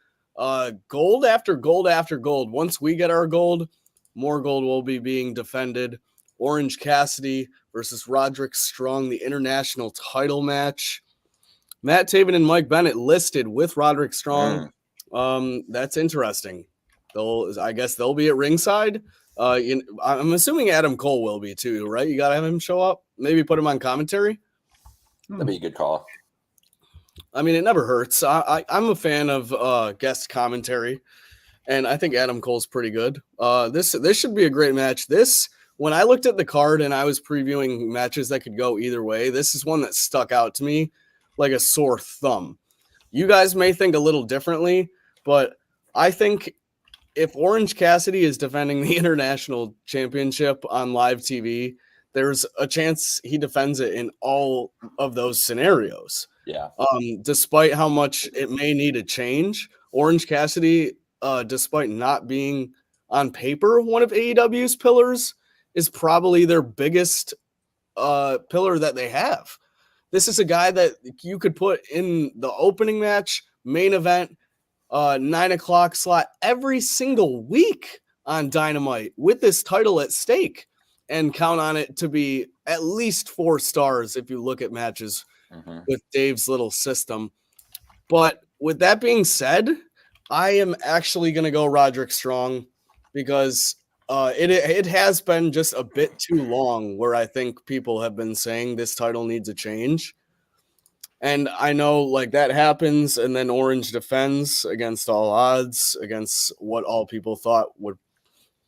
Gold after gold after gold. Once we get our gold, more gold will be being defended. Orange Cassidy versus Roderick Strong, the international title match. Matt Taven and Mike Bennett listed with Roderick Strong. That's interesting. I guess they'll be at ringside. I'm assuming Adam Cole will be too, right? You got to have him show up. Maybe put him on commentary. That'd be a good call. I mean, it never hurts. I'm a fan of guest commentary, and I think Adam Cole's pretty good. This should be a great match. When I looked at the card and I was previewing matches that could go either way, this is one that stuck out to me like a sore thumb. You guys may think a little differently, but I think if Orange Cassidy is defending the international championship on live TV, there's a chance he defends it in all of those scenarios. Yeah. Despite how much it may need to change, Orange Cassidy, despite not being on paper one of AEW's pillars, is probably their biggest pillar that they have. This is a guy that you could put in the opening match, main event, 9 o'clock slot every single week on Dynamite with this title at stake. and count on it to be at least 4 stars if you look at matches with Dave's little system. But with that being said, I am actually going to go Roderick Strong because it has been just a bit too long where I think people have been saying this title needs a change. And I know like that happens, and then Orange defends against all odds, against what all people thought would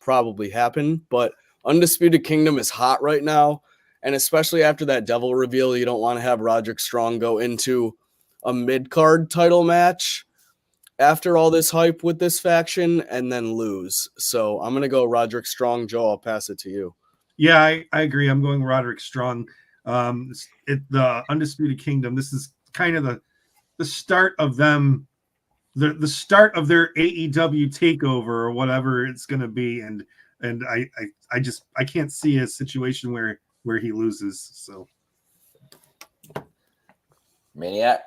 probably happen. But Undisputed Kingdom is hot right now. And especially after that Devil reveal, you don't want to have Roderick Strong go into a mid-card title match after all this hype with this faction and then lose. So I'm going to go Roderick Strong. Joe, I'll pass it to you. Yeah, I agree. I'm going Roderick Strong. The Undisputed Kingdom, this is kind of the start of them, the start of their AEW takeover or whatever it's going to be. And I can't see a situation where he loses. So Maniac.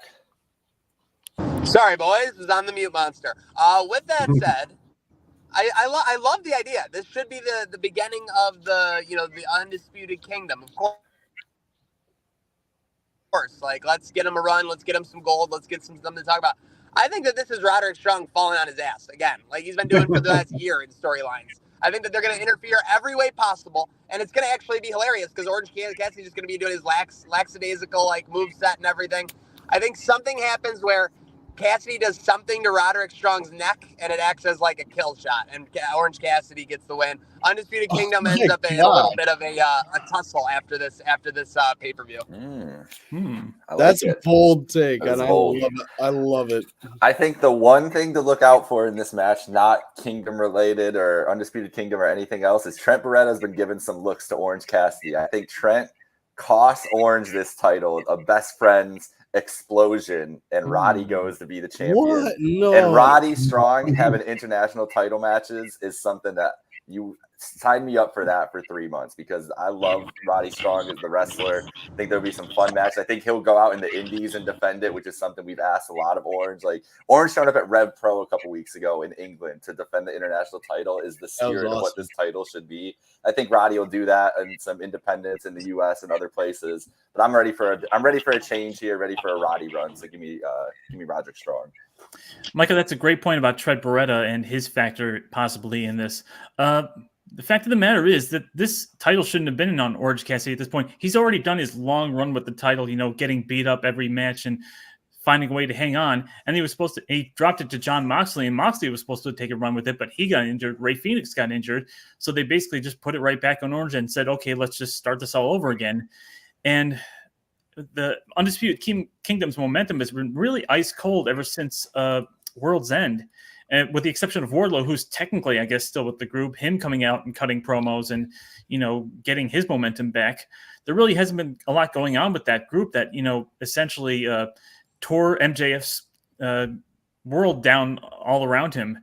Sorry, boys, was on the mute monster. With that said, I love the idea. This should be the beginning of the Undisputed Kingdom. Of course, like let's get him a run, let's get him some gold, let's get something to talk about. I think that this is Roderick Strong falling on his ass again, like he's been doing for the last year in storylines. I think that they're going to interfere every way possible, and it's going to actually be hilarious because Orange Cassidy is just going to be doing his lackadaisical like moveset and everything. I think something happens where Cassidy does something to Roderick Strong's neck, and it acts as like a kill shot, and Orange Cassidy gets the win. Undisputed Kingdom ends up in a little bit of a tussle after this pay-per-view. That's a bold take, and I love it. I think the one thing to look out for in this match, not Kingdom related or Undisputed Kingdom or anything else, is Trent Beretta has been giving some looks to Orange Cassidy. I think Trent costs Orange this title, a best friends explosion, and Roddy goes to be the champion. What? No. And Roddy Strong having international title matches is something that you sign me up for that for 3 months, because I love Roddy Strong as the wrestler. I think there'll be some fun matches. I think he'll go out in the indies and defend it, which is something we've asked a lot of Orange. Like Orange showed up at Rev Pro a couple weeks ago in England to defend the international title is the spirit of what this title should be. I think Roddy will do that in some independents in the US and other places. But I'm ready for a change here, ready for a Roddy run. So give me Roderick Strong. Michael, that's a great point about Trent Beretta and his factor possibly in this. The fact of the matter is that this title shouldn't have been on Orange Cassidy at this point. He's already done his long run with the title, getting beat up every match and finding a way to hang on. And he dropped it to Jon Moxley, and Moxley was supposed to take a run with it, but he got injured. Ray Phoenix got injured. So they basically just put it right back on Orange and said, okay, let's just start this all over again. And the Undisputed Kingdom's momentum has been really ice cold ever since World's End. And with the exception of Wardlow, who's technically, I guess, still with the group, him coming out and cutting promos and, getting his momentum back, there really hasn't been a lot going on with that group that, essentially tore MJF's world down all around him.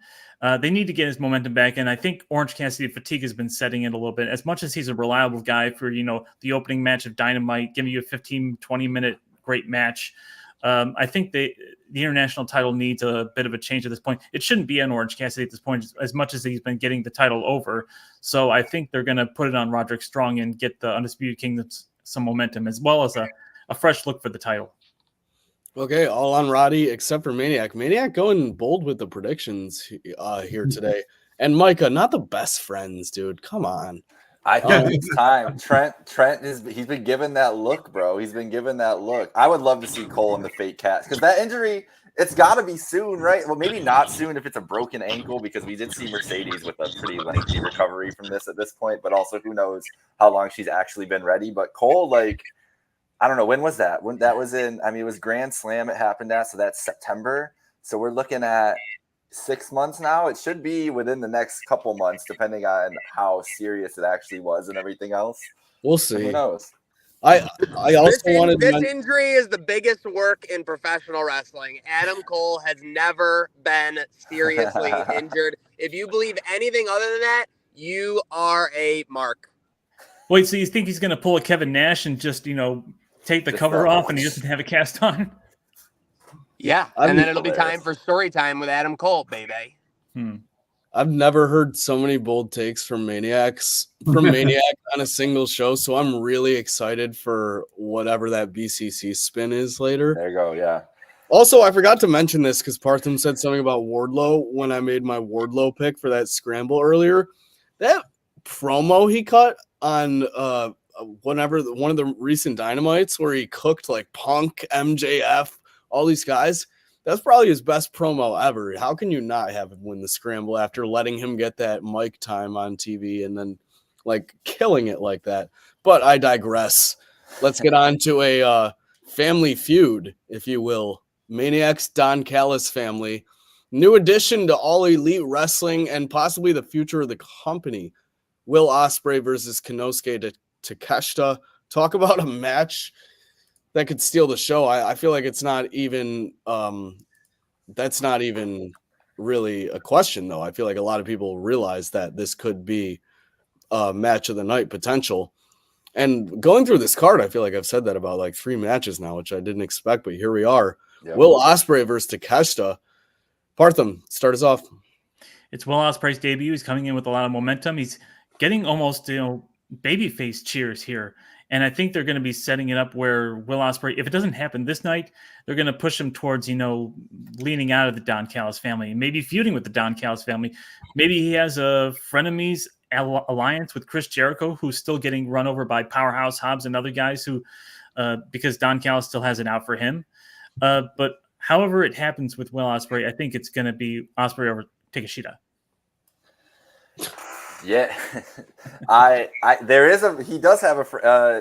They need to get his momentum back. And I think Orange Cassidy fatigue has been setting in a little bit. As much as he's a reliable guy for, the opening match of Dynamite, giving you a 15, 20-minute great match, I think the international title needs a bit of a change at this point. It shouldn't be on Orange Cassidy at this point, as much as he's been getting the title over. So I think they're going to put it on Roderick Strong and get the Undisputed Kingdom some momentum, as well as a fresh look for the title. Okay, all on Roddy except for Maniac. Maniac going bold with the predictions here today. And Micah, not the best friends, dude. Come on. I think it's time. He's been given that look, bro. He's been given that look. I would love to see Cole in the fake cast, because that injury, it's got to be soon, right? Well, maybe not soon if it's a broken ankle, because we did see Mercedes with a pretty lengthy recovery from this at this point, but also who knows how long she's actually been ready. But Cole, I don't know, when was that? When that was it was Grand Slam it happened at, so that's September. So we're looking at 6 months now. It should be within the next couple months, depending on how serious it actually was and everything else. We'll see. Who knows? I also wanted this injury is the biggest work in professional wrestling. Adam Cole has never been seriously injured. If you believe anything other than that, you are a mark. Wait, so you think he's going to pull a Kevin Nash and just, take the cover off and he doesn't have a cast on? Yeah, and then it'll be time for story time with Adam Cole, baby. I I've never heard so many bold takes from Maniac on a single show. So I'm really excited for whatever that BCC spin is later. There you go. Yeah. Also, I forgot to mention this because Partham said something about Wardlow when I made my Wardlow pick for that scramble earlier. That promo he cut on one of the recent Dynamites where he cooked like Punk, MJF, all these guys. That's probably his best promo ever. How can you not have him win the scramble after letting him get that mic time on TV and then like killing it like that? But I digress. Let's get on to a family feud, if you will. Maniac's Don Callis family. New addition to All Elite Wrestling and possibly the future of the company. Will Ospreay versus Konosuke Takeshita. Talk about a match that could steal the show. I feel like it's not even that's not even really a question, though. I feel like a lot of people realize that this could be a match of the night potential. And going through this card, I feel like I've said that about like 3 matches now, which I didn't expect, but here we are. Yep. Will Ospreay versus Takeshita. Partham, start us off. It's Will Ospreay's debut. He's coming in with a lot of momentum. He's getting almost, babyface cheers here. And I think they're going to be setting it up where Will Ospreay, if it doesn't happen this night, they're going to push him towards, leaning out of the Don Callis family, maybe feuding with the Don Callis family. Maybe he has a frenemies alliance with Chris Jericho, who's still getting run over by Powerhouse Hobbs and other guys who, because Don Callis still has it out for him. But however it happens with Will Ospreay, I think it's going to be Ospreay over Takeshita. Yeah, he does have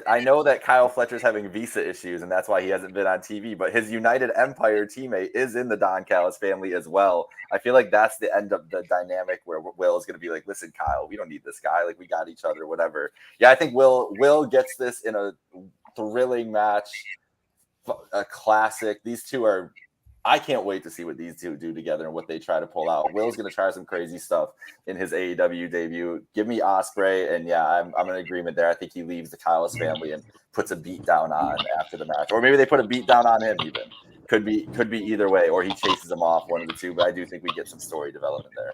I know that Kyle Fletcher's having visa issues and that's why he hasn't been on TV, but his United Empire teammate is in the Don Callis family as well. I feel like that's the end of the dynamic where Will is going to be like, listen, Kyle, we don't need this guy. Like, we got each other, whatever. Yeah, I think Will gets this in a thrilling match, a classic. These two I can't wait to see what these two do together and what they try to pull out. Will's going to try some crazy stuff in his AEW debut. Give me Ospreay, and yeah, I'm in agreement there. I think he leaves the Callis family and puts a beat down on after the match, or maybe they put a beat down on him. Even could be either way, or he chases him off, one of the two. But I do think we get some story development there.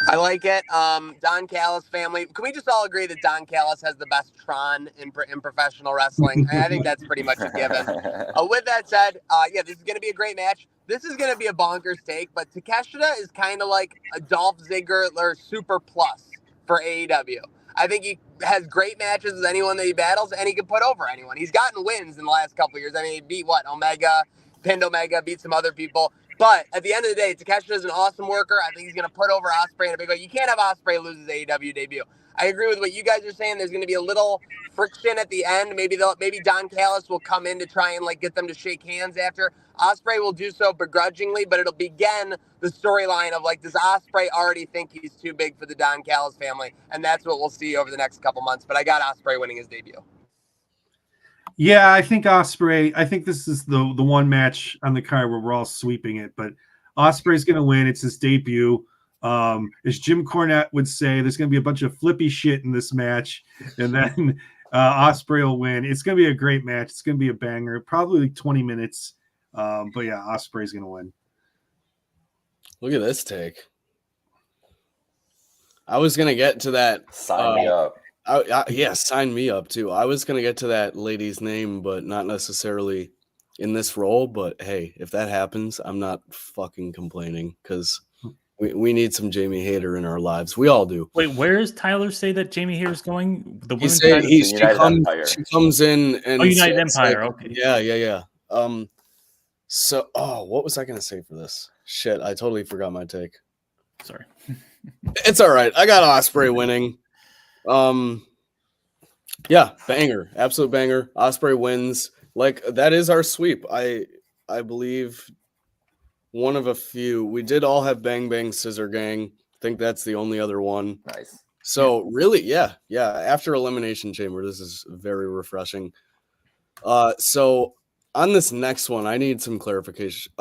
I like it. Don Callis family. Can we just all agree that Don Callis has the best Tron in professional wrestling? I think that's pretty much a given. With that said, yeah, this is going to be a great match. This is going to be a bonkers take, but Takeshita is kind of like a Dolph Ziggler super plus for AEW. I think he has great matches with anyone that he battles, and he can put over anyone. He's gotten wins in the last couple of years. I mean, he beat Omega, pinned Omega, beat some other people. But at the end of the day, Takeshita is an awesome worker. I think he's going to put over Ospreay in a big way. You can't have Ospreay lose his AEW debut. I agree with what you guys are saying. There's going to be a little friction at the end. Maybe Don Callis will come in to try and get them to shake hands after. Ospreay will do so begrudgingly, but it'll begin the storyline of does Ospreay already think he's too big for the Don Callis family? And that's what we'll see over the next couple months. But I got Ospreay winning his debut. Yeah, I think Ospreay. I think this is the one match on the card where we're all sweeping it. But Ospreay's going to win. It's his debut. As Jim Cornette would say, there's going to be a bunch of flippy shit in this match, and then Ospreay will win. It's going to be a great match. It's going to be a banger. Probably 20 minutes. But yeah, Ospreay's going to win. Look at this take. I was going to get to that. Sign me up. Yeah, sign me up too. I was going to get to that lady's name, but not necessarily in this role. But hey, if that happens, I'm not fucking complaining because we need some Jamie Hayter in our lives. We all do. Wait, where does Tyler say that Jamie Hayter is going? The she comes in and United Empire. Okay. Yeah. So, what was I going to say for this? Shit, I totally forgot my take. Sorry. It's all right. I got Ospreay winning. Yeah, banger, absolute banger. Ospreay wins. That is our sweep. I believe one of a few. We did all have Bang Bang Scissor Gang. I think that's the only other one. Nice. So really, yeah. After Elimination Chamber, this is very refreshing. So on this next one, I need some clarification.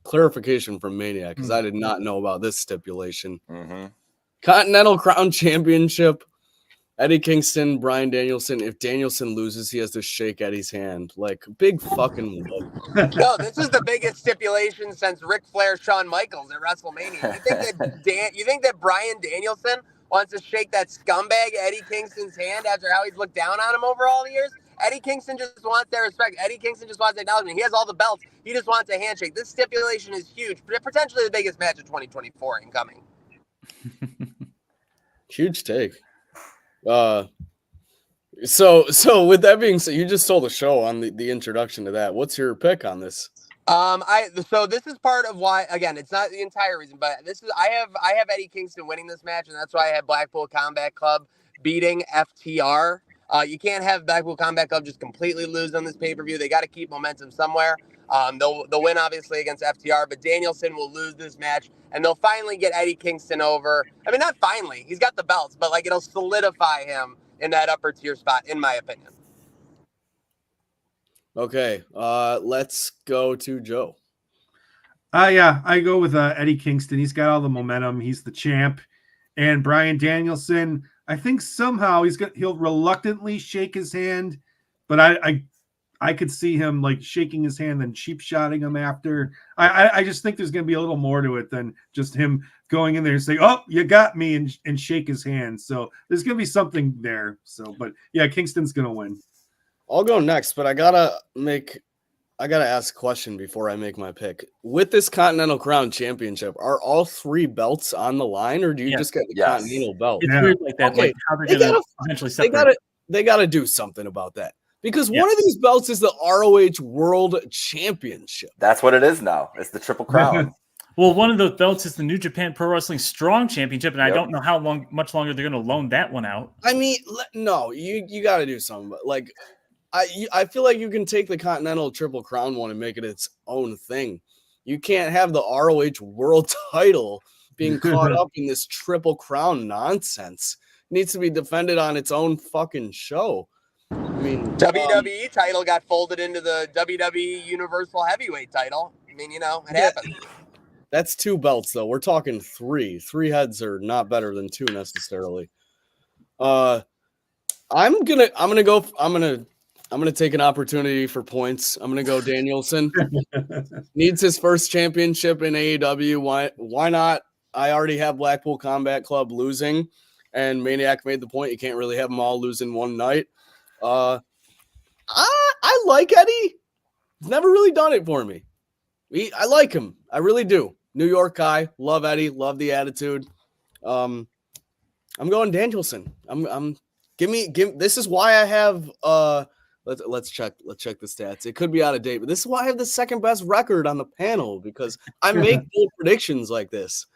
Clarification from Maniac because I did not know about this stipulation. Mm-hmm. Continental Crown Championship. Eddie Kingston, Bryan Danielson. If Danielson loses, he has to shake Eddie's hand. Like, big fucking whoop. No, this is the biggest stipulation since Ric Flair, Shawn Michaels at WrestleMania. You think that Bryan Danielson wants to shake that scumbag Eddie Kingston's hand after how he's looked down on him over all the years? Eddie Kingston just wants their respect. Eddie Kingston just wants acknowledgement. He has all the belts. He just wants a handshake. This stipulation is huge, potentially the biggest match of 2024 incoming. Huge take. So with that being said, you just stole the show on the introduction to that. What's your pick on this? So this is part of why, again, it's not the entire reason, but I have Eddie Kingston winning this match, and that's why I have Blackpool Combat Club beating FTR. You can't have Blackpool Combat Club just completely lose on this pay-per-view. They got to keep momentum somewhere. They'll win obviously against FTR, but Danielson will lose this match, and they'll finally get Eddie Kingston over. I mean, not finally, he's got the belts, but like it'll solidify him in that upper tier spot, in my opinion. Okay, let's go to Joe. Yeah, I go with Eddie Kingston. He's got all the momentum. He's the champ. And Bryan Danielson, I think somehow he'll reluctantly shake his hand, but I could see him like shaking his hand and cheap shotting him after. I just think there's going to be a little more to it than just him going in there and saying, "Oh, you got me," and shake his hand. So there's going to be something there. So, but yeah, Kingston's going to win. I'll go next, but I gotta ask a question before I make my pick. With this Continental Crown Championship, are all 3 belts on the line, or do you just get the Continental belt? It's weird like that. Okay, like how they're going to eventually separate. They gotta do something about that, because one of these belts is the ROH World Championship. That's what it is now. It's the Triple Crown. Well, one of the belts is the New Japan Pro Wrestling Strong Championship, and I don't know how much longer they're going to loan that one out. I mean, no, you got to do something. But like, I feel like you can take the Continental Triple Crown one and make it its own thing. You can't have the ROH World Title being caught up in this Triple Crown nonsense. It needs to be defended on its own fucking show. I mean, WWE title got folded into the WWE Universal Heavyweight title. I mean, it happens. That's 2 belts, though. We're talking 3. 3 heads are not better than 2 necessarily. I'm gonna take an opportunity for points. I'm gonna go Danielson. Needs his first championship in AEW. Why not? I already have Blackpool Combat Club losing, and Maniac made the point you can't really have them all lose in one night. I like Eddie. He's never really done it for me. I like him. I really do. New York guy. Love Eddie. Love the attitude. I'm going Danielson. This is why I have let's check the stats. It could be out of date, but this is why I have the second best record on the panel, because I make bold predictions like this.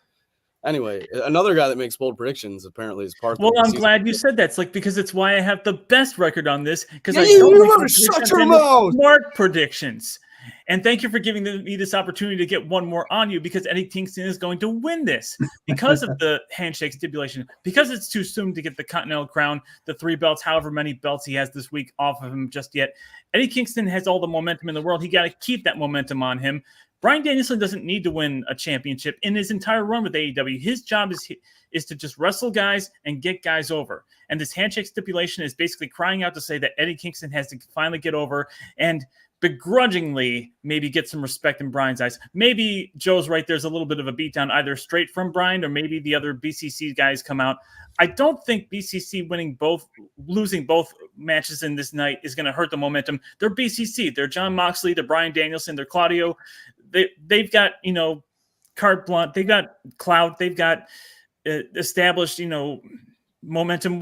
Anyway, another guy that makes bold predictions apparently is Parth. Well, I'm glad you said that. It's it's why I have the best record on this, because you want to shut your mouth. Smart predictions. And thank you for giving me this opportunity to get one more on you, because Eddie Kingston is going to win this because of the handshake stipulation, because it's too soon to get the Continental Crown, the 3 belts, however many belts he has this week off of him just yet. Eddie Kingston has all the momentum in the world. He got to keep that momentum on him. Bryan Danielson doesn't need to win a championship in his entire run with AEW. His job is to just wrestle guys and get guys over. And this handshake stipulation is basically crying out to say that Eddie Kingston has to finally get over and begrudgingly maybe get some respect in Bryan's eyes. Maybe Joe's right. There's a little bit of a beatdown either straight from Bryan, or maybe the other BCC guys come out. I don't think BCC losing both matches in this night is going to hurt the momentum. They're BCC. They're Jon Moxley. They're Bryan Danielson. They're Claudio. They've got, carte blanche. They've got clout. They've got established, momentum.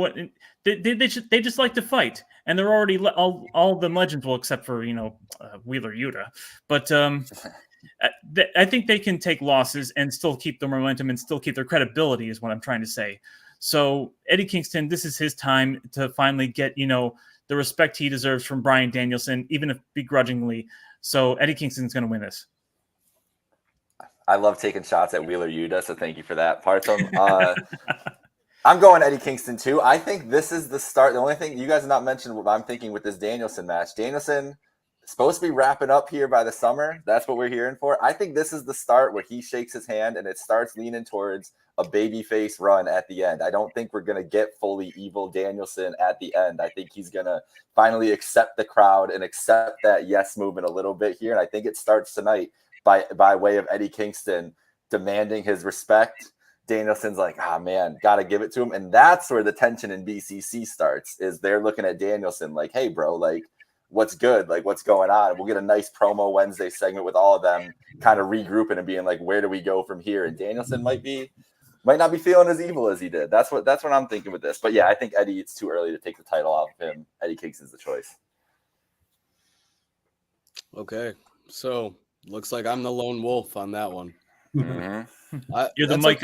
They just like to fight. And they're already all the legends, well, except for Wheeler Yuta. But I think they can take losses and still keep the momentum and still keep their credibility, is what I'm trying to say. So Eddie Kingston, this is his time to finally get the respect he deserves from Bryan Danielson, even if begrudgingly. So Eddie Kingston's going to win this. I love taking shots at Wheeler Yuta, so thank you for that, Partham. I'm going Eddie Kingston too. I think this is the start. The only thing you guys have not mentioned what I'm thinking with this Danielson match. Danielson supposed to be wrapping up here by the summer. That's what we're hearing for. I think this is the start where he shakes his hand and it starts leaning towards a babyface run at the end. I don't think we're going to get fully evil Danielson at the end. I think he's going to finally accept the crowd and accept that yes movement a little bit here. And I think it starts tonight by way of Eddie Kingston demanding his respect. Danielson's like, man, got to give it to him. And that's where the tension in BCC starts, is they're looking at Danielson like, hey, bro, like, what's good? Like, what's going on? We'll get a nice promo Wednesday segment with all of them kind of regrouping and being like, where do we go from here? And Danielson might not be feeling as evil as he did. That's what I'm thinking with this. But yeah, I think Eddie, it's too early to take the title off of him. Eddie Kingston's the choice. Okay. So looks like I'm the lone wolf on that one. Mm-hmm. You're the Mike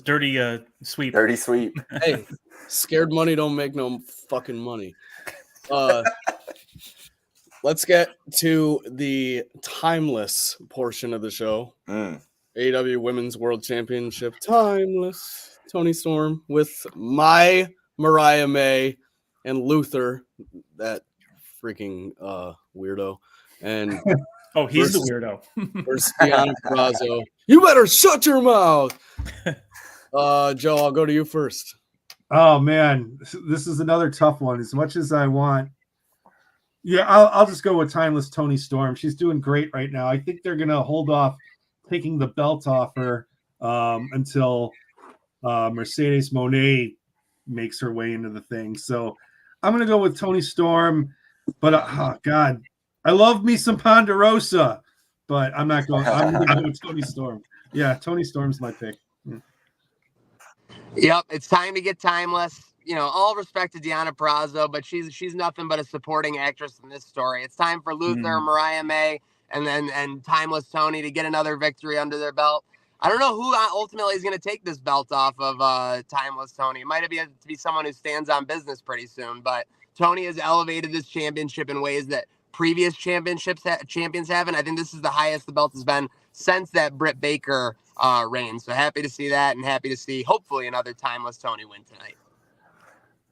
dirty sweep. Dirty sweep. Hey, scared money don't make no fucking money. Let's get to the timeless portion of the show. AEW Women's World Championship Timeless. Toni Storm with my Mariah May and Luther, that freaking weirdo. And oh, he's the weirdo. Versus Deonna Purrazzo. You better shut your mouth. Joe, I'll go to you first. Oh man, this is another tough one. As much as I want, yeah, I'll just go with timeless Toni Storm. She's doing great right now. I think they're gonna hold off taking the belt off her until Mercedes Moné makes her way into the thing. So I'm gonna go with Toni Storm. But oh God, I love me some Ponderosa, but I'm not going. I'm going to go with Toni Storm. Yeah, Toni Storm's my pick. Yep, it's time to get timeless. You know, all respect to Deonna Purrazzo, but she's nothing but a supporting actress in this story. It's time for Luther, Mariah May, and timeless Toni to get another victory under their belt. I don't know who ultimately is going to take this belt off of timeless Toni. It might be someone who stands on business pretty soon, but Toni has elevated this championship in ways that previous champions haven't. I think this is the highest the belt has been since that Britt Baker reign. So happy to see that, and happy to see hopefully another timeless Toni win tonight.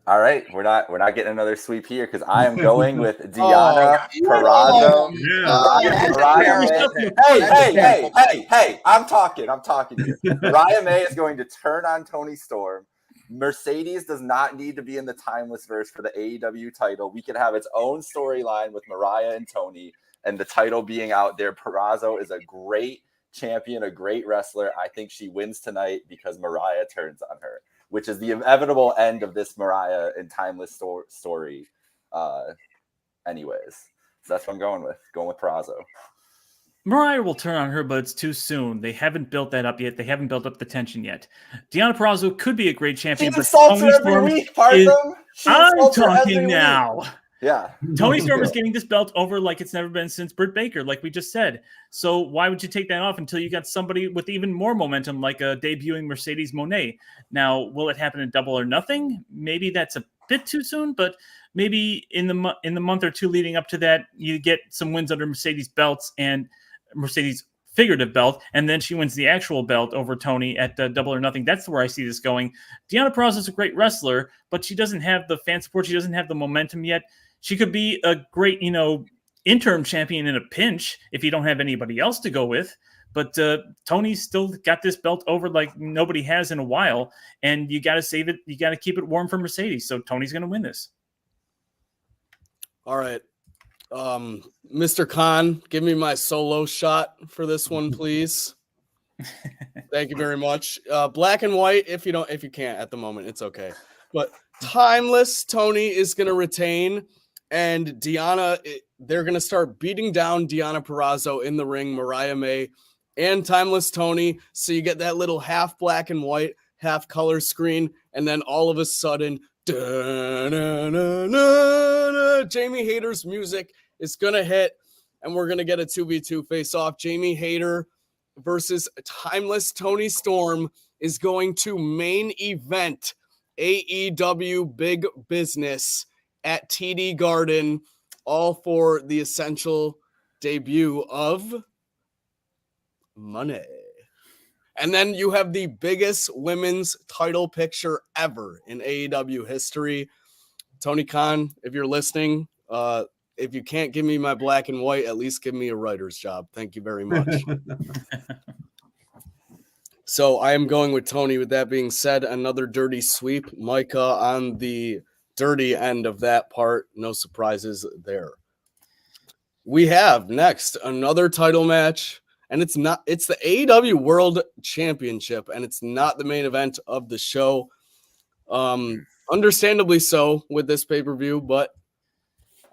All right, we're not getting another sweep here because I am going with Deonna Purrazzo. Hey! I'm talking here. Mariah May is going to turn on Toni Storm. Mercedes does not need to be in the timeless verse for the AEW title. We could have its own storyline with Mariah and Toni, and the title being out there. Purrazzo is a great champion, a great wrestler. I think she wins tonight because Mariah turns on her, which is the inevitable end of this Mariah and timeless story. Anyways, so that's what I'm going with Purrazzo. Mariah will turn on her, but it's too soon. They haven't built that up yet. They haven't built up the tension yet. Deonna Purrazzo could be a great champion. She insults her every week, Partham. I'm talking now. Yeah. Toni Storm is getting this belt over like it's never been since Britt Baker, like we just said. So why would you take that off until you got somebody with even more momentum, like a debuting Mercedes Moné? Now, will it happen in Double or Nothing? Maybe that's a bit too soon, but maybe in the month or two leading up to that, you get some wins under Mercedes belts and Mercedes figurative belt, and then she wins the actual belt over Toni at Double or Nothing. That's where I see this going. Deonna Purrazzo is a great wrestler, but she doesn't have the fan support. She doesn't have the momentum yet. She could be a great, interim champion in a pinch if you don't have anybody else to go with. But Toni's still got this belt over like nobody has in a while, and you got to save it. You got to keep it warm for Mercedes. So Toni's going to win this. All right. Mr. Khan, give me my solo shot for this one, please. Thank you very much. Black and white, if you can't at the moment, it's okay. But timeless Toni is going to retain, and Deonna, they're going to start beating down Deonna Purrazzo in the ring, Mariah May, and timeless Toni. So you get that little half black and white, half color screen, and then all of a sudden, Jamie Hayter's music is going to hit, and we're going to get a 2v2 face-off. Jamie Hayter versus timeless Toni Storm is going to main event AEW Big Business at TD Garden, all for the essential debut of Money. And then you have the biggest women's title picture ever in AEW history. Tony Khan, if you're listening, if you can't give me my black and white, at least give me a writer's job. Thank you very much. So I am going with Tony. With that being said, another dirty sweep. Micah on the dirty end of that part. No surprises there. We have next another title match, and it's the AEW World Championship, and it's not the main event of the show. Understandably so with this pay-per-view, but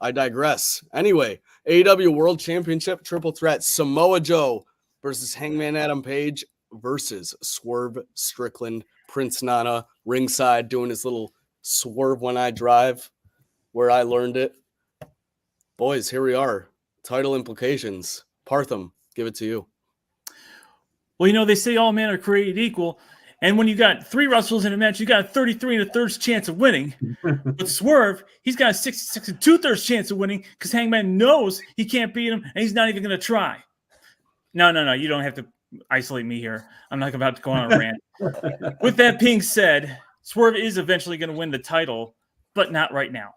I digress. Anyway, AEW World Championship triple threat: Samoa Joe versus Hangman Adam Page versus Swerve Strickland. Prince Nana ringside doing his little swerve when I drive, where I learned it. Boys, here we are. Title implications. Partham, give it to you. Well, they say all men are created equal. And when you got 3 wrestlers in a match, you got a 33 1/3 chance of winning. But Swerve, he's got a 66 2/3 chance of winning because Hangman knows he can't beat him, and he's not even going to try. No. You don't have to isolate me here. I'm not about to go on a rant. With that being said, Swerve is eventually going to win the title, but not right now.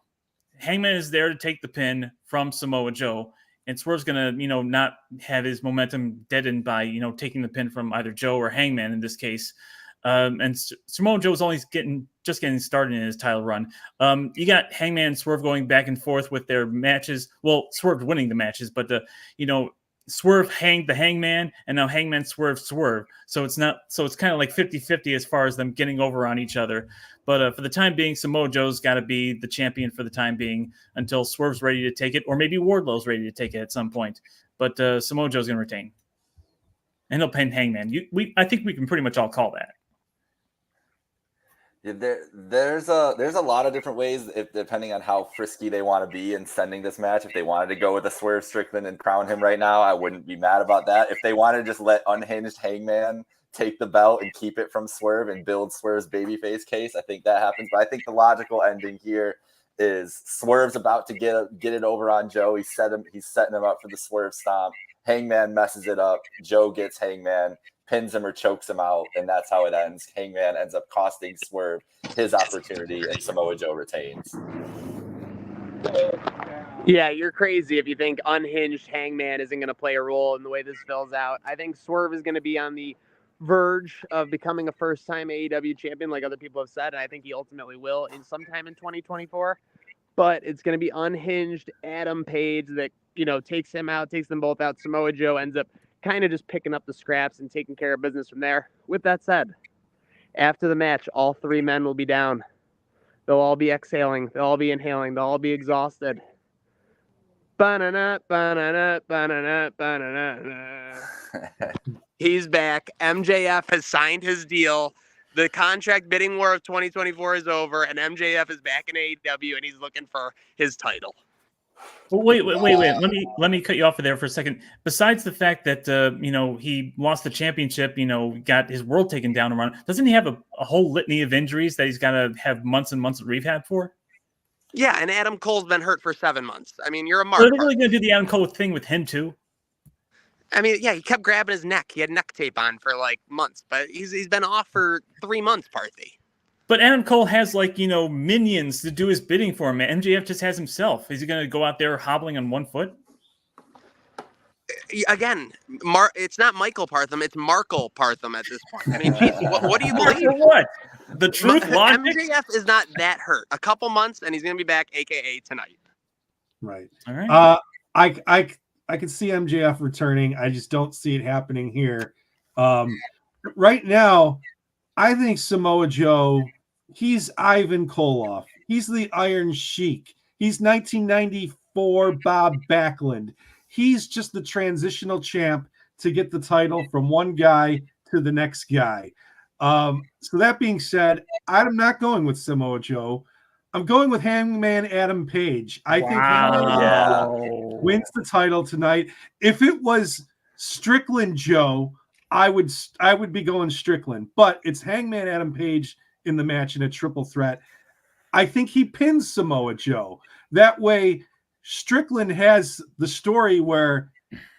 Hangman is there to take the pin from Samoa Joe, and Swerve's going to, not have his momentum deadened by, taking the pin from either Joe or Hangman in this case. And Samoa Joe's only just getting started in his title run. You got Hangman and Swerve going back and forth with their matches. Well, Swerve winning the matches, but Swerve hanged the Hangman, and now Hangman Swerve. So it's kind of like 50-50 as far as them getting over on each other. But for the time being, Samoa Joe's got to be the champion for the time being until Swerve's ready to take it, or maybe Wardlow's ready to take it at some point. But Samoa Joe's going to retain, and he'll pin Hangman. I think we can pretty much all call that. Yeah, there's a lot of different ways, depending on how frisky they want to be in sending this match. If they wanted to go with a Swerve Strickland and crown him right now, I wouldn't be mad about that. If they wanted to just let unhinged Hangman take the belt and keep it from Swerve and build Swerve's babyface case, I think that happens. But I think the logical ending here is Swerve's about to get it over on Joe. He's setting him up for the Swerve stomp. Hangman messes it up. Joe gets Hangman, pins him or chokes him out, and that's how it ends. Hangman ends up costing Swerve his opportunity, and Samoa Joe retains. Yeah, you're crazy if you think unhinged Hangman isn't going to play a role in the way this fills out. I think Swerve is going to be on the verge of becoming a first-time AEW champion, like other people have said, and I think he ultimately will sometime in 2024. But it's going to be unhinged Adam Page that, takes him out, takes them both out. Samoa Joe ends up kind of just picking up the scraps and taking care of business from there. With that said, after the match, all 3 men will be down. They'll all be exhaling. They'll all be inhaling. They'll all be exhausted. Ba-na-na, ba-na-na, ba-na-na, ba-na-na. He's back. MJF has signed his deal. The contract bidding war of 2024 is over, and MJF is back in AEW, and he's looking for his title. Well, wait. Let me cut you off there for a second. Besides the fact that he lost the championship, got his world taken down around, doesn't he have a whole litany of injuries that he's got to have months and months of rehab for? Yeah, and Adam Cole's been hurt for 7 months. I mean, you're a mark. Are they really going to do the Adam Cole thing with him too? I mean, yeah, he kept grabbing his neck. He had neck tape on for like months, but he's been off for 3 months, Parthy. But Adam Cole has minions to do his bidding for him. MJF just has himself. Is he going to go out there hobbling on one foot? Again, it's not Michael Partham. It's Markle Partham at this point. I mean, geez, what do you believe? For what? The truth, logic? MJF is not that hurt. A couple months, and he's going to be back, a.k.a. tonight. Right. All right. I can see MJF returning. I just don't see it happening here. Right now, I think Samoa Joe, he's Ivan Koloff. He's the Iron Sheik. He's 1994 Bob Backlund. He's just the transitional champ to get the title from one guy to the next guy. So that being said, I'm not going with Samoa Joe. I'm going with Hangman Adam Page. I think Hangman wins the title tonight. If it was Strickland Joe, I would be going Strickland. But it's Hangman Adam Page in the match in a triple threat. I think he pins Samoa Joe. That way, Strickland has the story where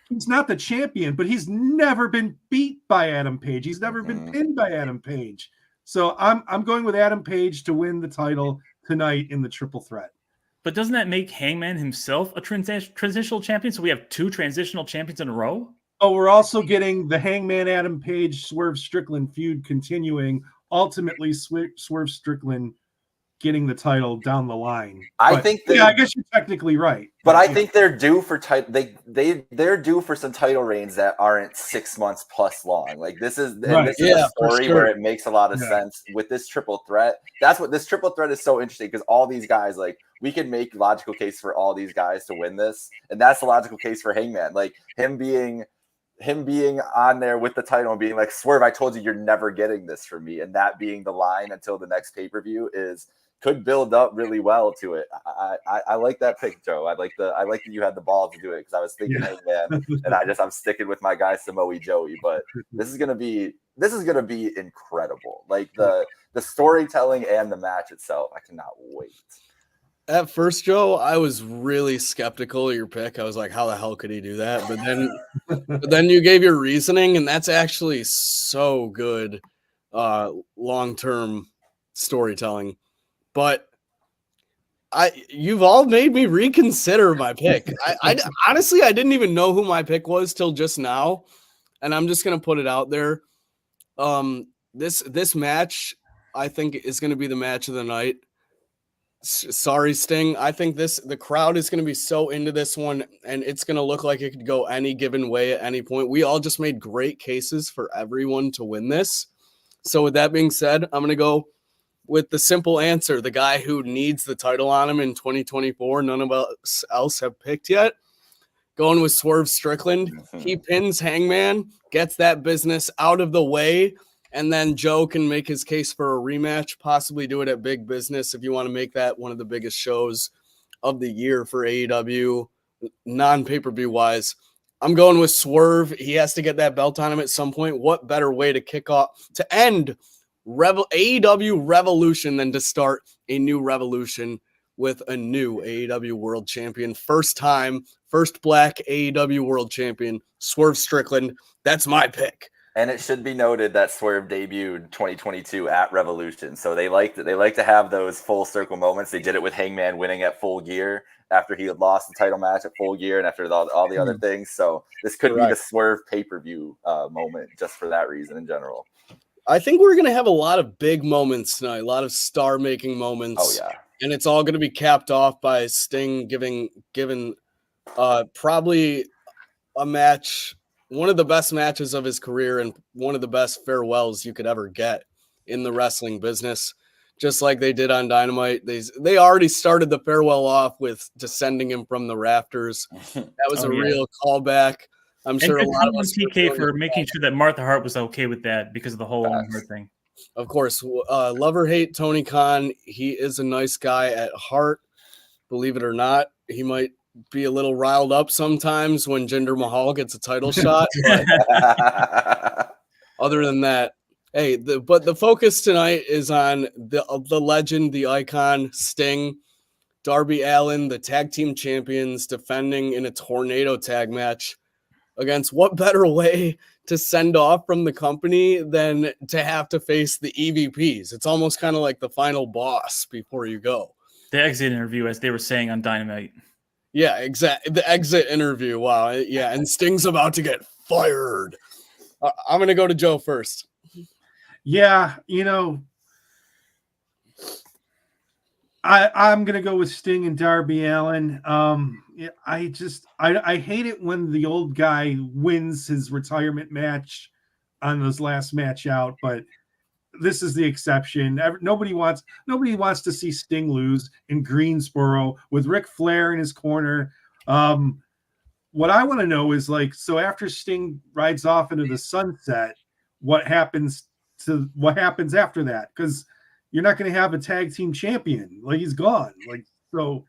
he's not the champion, but he's never been beat by Adam Page. He's never been pinned by Adam Page. So I'm going with Adam Page to win the title tonight in the triple threat. But doesn't that make Hangman himself a transitional champion? So we have 2 transitional champions in a row? Oh, we're also getting the Hangman Adam Page Swerve Strickland feud continuing. Ultimately, Swerve Strickland getting the title down the line. I think I guess you're technically right. But I think they're due for they're due for some title reigns that aren't 6 months plus long. Like this is a story where it makes a lot of sense with this triple threat. That's what this triple threat is so interesting, because all these guys, like, we can make logical case for all these guys to win this, and that's the logical case for Hangman. Like him being on there with the title and being like, Swerve, I told you you're never getting this from me, and that being the line until the next pay-per-view could build up really well to it. I like that pick, Joe. I like that you had the ball to do it, because I was thinking, Hangman, and I'm sticking with my guy Samoa Joey. But this is gonna be incredible. Like the storytelling and the match itself, I cannot wait. At first, Joe, I was really skeptical of your pick. I was like, how the hell could he do that? But then you gave your reasoning, and that's actually so good long-term storytelling. But you've all made me reconsider my pick. I honestly, I didn't even know who my pick was till just now, and I'm just gonna put it out there. This match, I think, is gonna be the match of the night. Sorry, Sting. I think the crowd is gonna be so into this one, and it's gonna look like it could go any given way at any point. We all just made great cases for everyone to win this. So with that being said, I'm gonna go with the simple answer, the guy who needs the title on him in 2024. None of us else have picked yet. Going with Swerve Strickland. He pins Hangman, gets that business out of the way, and then Joe can make his case for a rematch, possibly do it at Big Business if you want to make that one of the biggest shows of the year for AEW, non-pay-per-view wise. I'm going with Swerve. He has to get that belt on him at some point. What better way to kick off, to end AEW Revolution than to start a new revolution with a new AEW World Champion. First black AEW World Champion, Swerve Strickland. That's my pick. And it should be noted that Swerve debuted 2022 at Revolution, so they like to have those full circle moments. They did it with Hangman winning at Full Gear after he had lost the title match at Full Gear, and after all the other things. So this could be the Swerve pay-per-view moment, just for that reason in general. I think we're going to have a lot of big moments tonight, a lot of star-making moments. Oh, yeah. And it's all going to be capped off by Sting giving probably a match, one of the best matches of his career and one of the best farewells you could ever get in the wrestling business. Just like they did on Dynamite. They already started the farewell off with descending him from the rafters. That was real callback. I'm sure a lot of us TK for making sure that Martha Hart was okay with that because of the whole Owen Hart thing. Of course, love or hate Tony Khan, he is a nice guy at heart. Believe it or not, he might be a little riled up sometimes when Jinder Mahal gets a title shot. But other than that, hey, but the focus tonight is on the legend, the icon, Sting, Darby Allin, the tag team champions, defending in a tornado tag match against what better way to send off from the company than to have to face the EVPs. It's almost kind of like the final boss before you go. The exit interview, as they were saying on Dynamite. Yeah, exactly. The exit interview. Wow. Yeah, and Sting's about to get fired. I'm going to go to Joe first. Yeah, I'm going to go with Sting and Darby Allin. I hate it when the old guy wins his retirement match on his last match out, but this is the exception. Nobody wants to see Sting lose in Greensboro with Ric Flair in his corner. What I want to know is, like, so after Sting rides off into the sunset, what happens after that? Because you're not going to have a tag team champion. Like, he's gone. Like, so,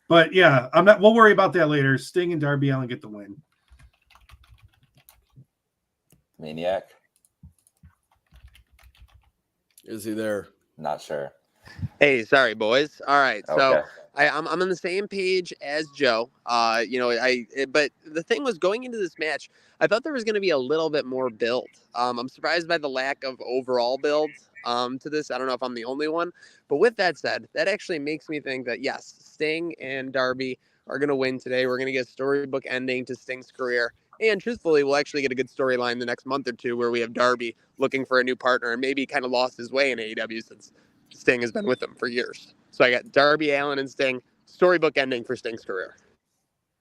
but yeah, we'll worry about that later. Sting and Darby Allin get the win. Maniac. Is he there? Not sure. Hey, sorry, boys. All right, so Okay. I'm on the same page as Joe. But the thing was, going into this match, I thought there was going to be a little bit more build. I'm surprised by the lack of overall build. to this. I don't know if I'm the only one, but with that said, that actually makes me think that yes, Sting and Darby are going to win today. We're going to get a storybook ending to Sting's career. And truthfully, we'll actually get a good storyline the next month or two where we have Darby looking for a new partner and maybe kind of lost his way in AEW since Sting has been with him for years. So I got Darby Allin and Sting, storybook ending for Sting's career.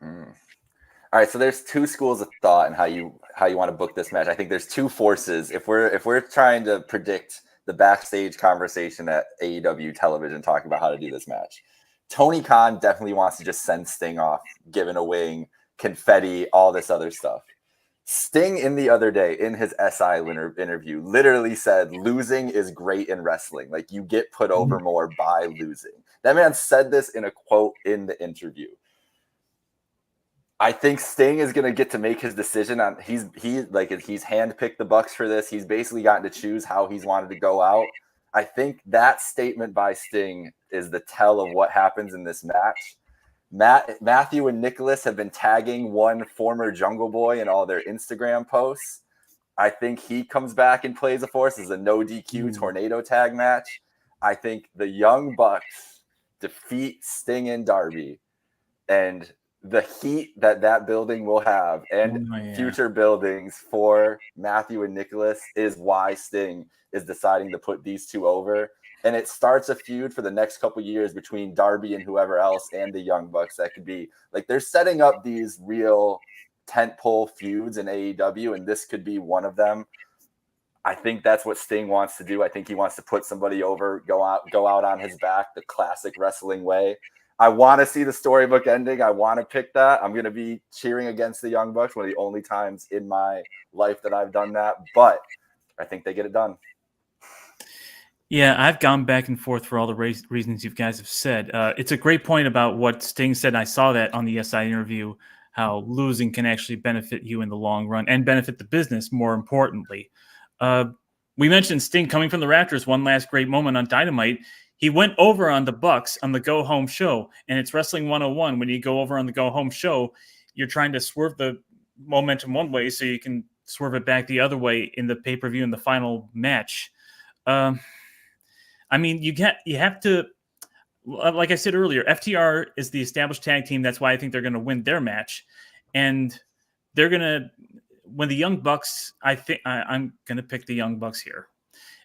All right, so there's two schools of thought in how you want to book this match. I think there's two forces. If we're trying to predict the backstage conversation at AEW television talking about how to do this match, Tony Khan definitely wants to just send Sting off, giving a wing, confetti, all this other stuff. Sting in the other day in his SI interview literally said losing is great in wrestling. Like, you get put over more by losing. That man said this in a quote in the interview. I think Sting is going to get to make his decision on he's handpicked the Bucks for this. He's basically gotten to choose how he's wanted to go out. I think that statement by Sting is the tell of what happens in this match. Matthew and Nicholas have been tagging one former Jungle Boy in all their Instagram posts. I think he comes back and plays a force as a no DQ tornado tag match. I think the Young Bucks defeat Sting and Darby, and the heat that building will have and future buildings for Matthew and Nicholas is why Sting is deciding to put these two over. And it starts a feud for the next couple years between Darby and whoever else and the Young Bucks. That could be like, they're setting up these real tentpole feuds in AEW, and this could be one of them. I think that's what Sting wants to do. I think he wants to put somebody over, go out on his back, the classic wrestling way. I want to see the storybook ending. I want to pick that. I'm going to be cheering against the Young Bucks, one of the only times in my life that I've done that. But I think they get it done. Yeah, I've gone back and forth for all the reasons you guys have said. It's a great point about what Sting said. I saw that on the SI interview, how losing can actually benefit you in the long run and benefit the business, more importantly. We mentioned Sting coming from the Raptors, one last great moment on Dynamite. He went over on the Bucks on the Go Home show, and it's Wrestling 101. When you go over on the Go Home show, you're trying to swerve the momentum one way so you can swerve it back the other way in the pay-per-view in the final match. I mean, you have to, like I said earlier, FTR is the established tag team. That's why I think they're going to win their match. And they're going to, when the Young Bucks, I'm going to pick the Young Bucks here.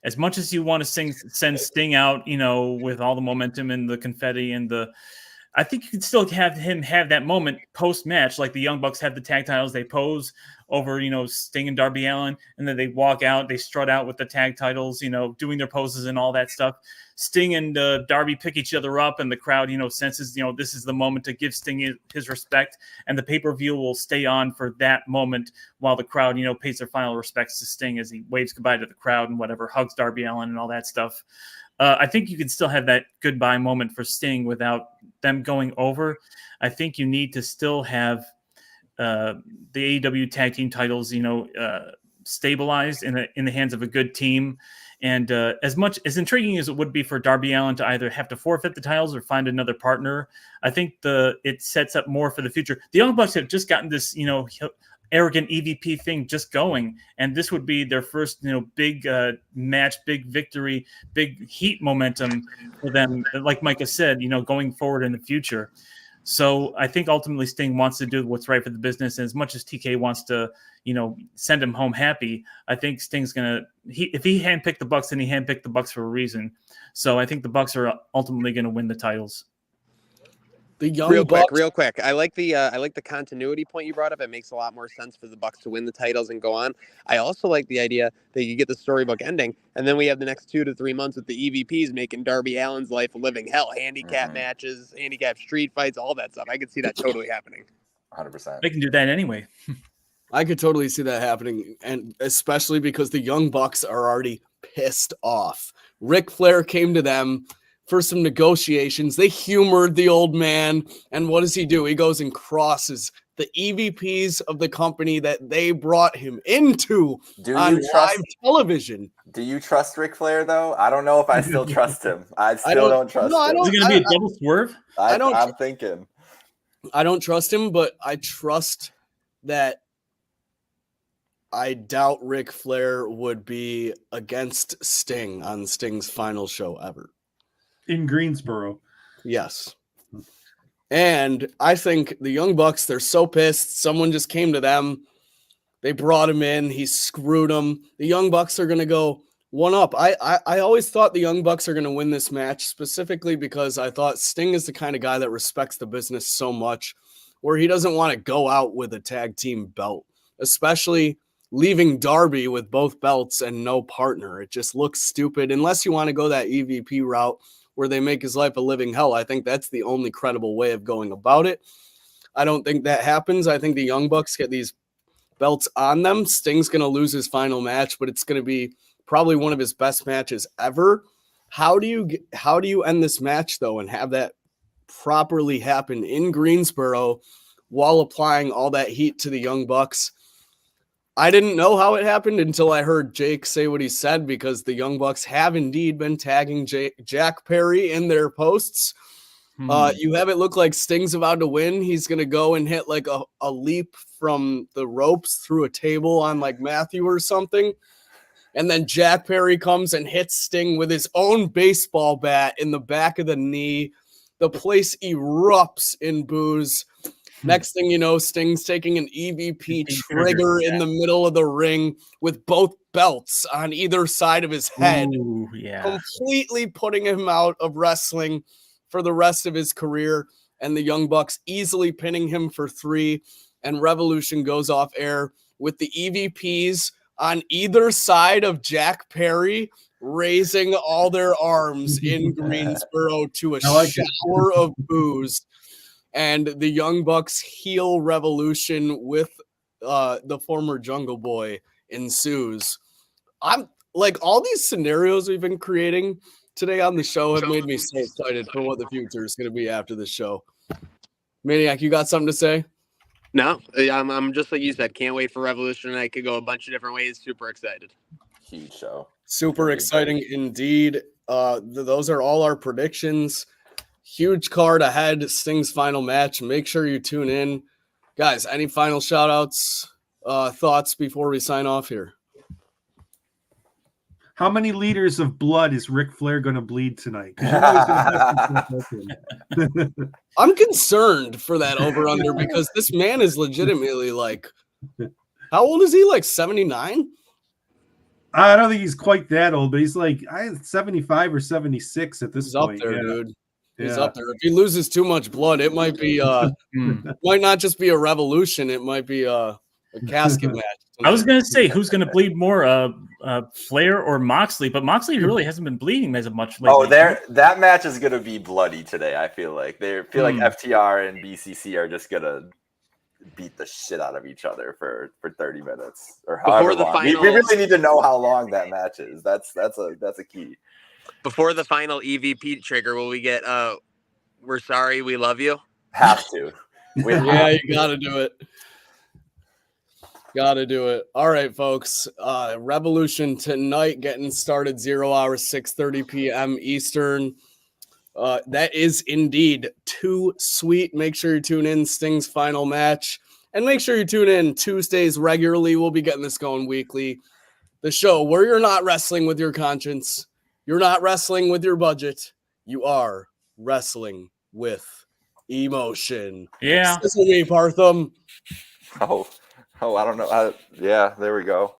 As much as you want to send Sting out, with all the momentum and the confetti and I think you can still have him have that moment post-match, like the Young Bucks have the tag titles. They pose over, Sting and Darby Allin, and then they walk out, they strut out with the tag titles, doing their poses and all that stuff. Sting and Darby pick each other up, and the crowd, senses, this is the moment to give Sting his respect, and the pay-per-view will stay on for that moment while the crowd, pays their final respects to Sting as he waves goodbye to the crowd and whatever, hugs Darby Allin and all that stuff. I think you can still have that goodbye moment for Sting without them going over. I think you need to still have the AEW tag team titles, stabilized in the hands of a good team. And as intriguing as it would be for Darby Allin to either have to forfeit the titles or find another partner, I think it sets up more for the future. The Young Bucks have just gotten this, arrogant EVP thing just going, and this would be their first big match, big victory, big heat momentum for them, like Micah said, going forward in the future. So I think ultimately Sting wants to do what's right for the business, and as much as TK wants to send him home happy, I think Sting's if he handpicked the Bucks, then he handpicked the Bucks for a reason. So I think the Bucks are ultimately going to win the titles. The Young Real quick. I like the continuity point you brought up. It makes a lot more sense for the Bucks to win the titles and go on. I also like the idea that you get the storybook ending, and then we have the next 2 to 3 months with the EVPs making Darby Allin's life a living hell. Handicap matches, handicap street fights, all that stuff. I could see that totally happening. 100%. They can do that anyway. I could totally see that happening, and especially because the Young Bucks are already pissed off. Ric Flair came to them for some negotiations. They humored the old man, and what does he do? He goes and crosses the EVPs of the company that they brought him into on live television. Do you trust Ric Flair, though? I don't know if I still trust him. I still don't trust him. Is it going to be a double swerve? I'm thinking. I don't trust him, but I trust that I doubt Ric Flair would be against Sting on Sting's final show ever. In Greensboro. Yes. And I think the Young Bucks, they're so pissed. Someone just came to them. They brought him in. He screwed them. The Young Bucks are going to go one up. I always thought the Young Bucks are going to win this match, specifically because I thought Sting is the kind of guy that respects the business so much where he doesn't want to go out with a tag team belt, especially leaving Darby with both belts and no partner. It just looks stupid unless you want to go that EVP route where they make his life a living hell. I think that's the only credible way of going about it. I don't think that happens. I think the Young Bucks get these belts on them. Sting's going to lose his final match, but it's going to be probably one of his best matches ever. How do you end this match though and have that properly happen in Greensboro while applying all that heat to the Young Bucks? I didn't know how it happened until I heard Jake say what he said, because the Young Bucks have indeed been tagging Jack Perry in their posts. You have it look like Sting's about to win. He's going to go and hit like a leap from the ropes through a table on like Matthew or something. And then Jack Perry comes and hits Sting with his own baseball bat in the back of the knee. The place erupts in boos. Next thing you know, Sting's taking an EVP trigger in the middle of the ring with both belts on either side of his head. Ooh, completely putting him out of wrestling for the rest of his career. And the Young Bucks easily pinning him for 3. And Revolution goes off air with the EVPs on either side of Jack Perry raising all their arms in Greensboro to a shower of boos. And the Young Bucks heel Revolution with the former Jungle Boy ensues. I'm like, all these scenarios we've been creating today on the show have made me so excited for what the future is going to be after the show. Maniac, you got something to say? No, I'm just like you said. Can't wait for Revolution. I could go a bunch of different ways. Super excited. Huge show. Super exciting indeed. Those are all our predictions. Huge card ahead. Sting's final match. Make sure you tune in. Guys, any final shout outs, thoughts before we sign off here? How many liters of blood is Ric Flair going to bleed tonight? 'Cause you know he's gonna have to. I'm concerned for that over-under because this man is legitimately like, how old is he? Like 79? I don't think he's quite that old, but he's like 75 or 76 at this point. He's up there, dude. He's Yeah. up there. If he loses too much blood, it might be might not just be a revolution, it might be a casket match. I was going to say, who's going to bleed more, Flair or Moxley? But Moxley really hasn't been bleeding as much lately. Oh, that match is going to be bloody today, I feel like. Like FTR and BCC are just going to beat the shit out of each other for 30 minutes or however long. We really need to know how long that match is. That's a key. Before the final EVP trigger, will we get we're sorry, we love you? Have to. Yeah, you got to do it. Got to do it. All right, folks. Revolution tonight getting started 0 hours, 6:30 p.m. Eastern. That is indeed too sweet. Make sure you tune in. Sting's final match. And make sure you tune in Tuesdays regularly. We'll be getting this going weekly. The show where you're not wrestling with your conscience. You're not wrestling with your budget. You are wrestling with emotion. Yeah. This is me, Partham. Oh, I don't know. Yeah, there we go.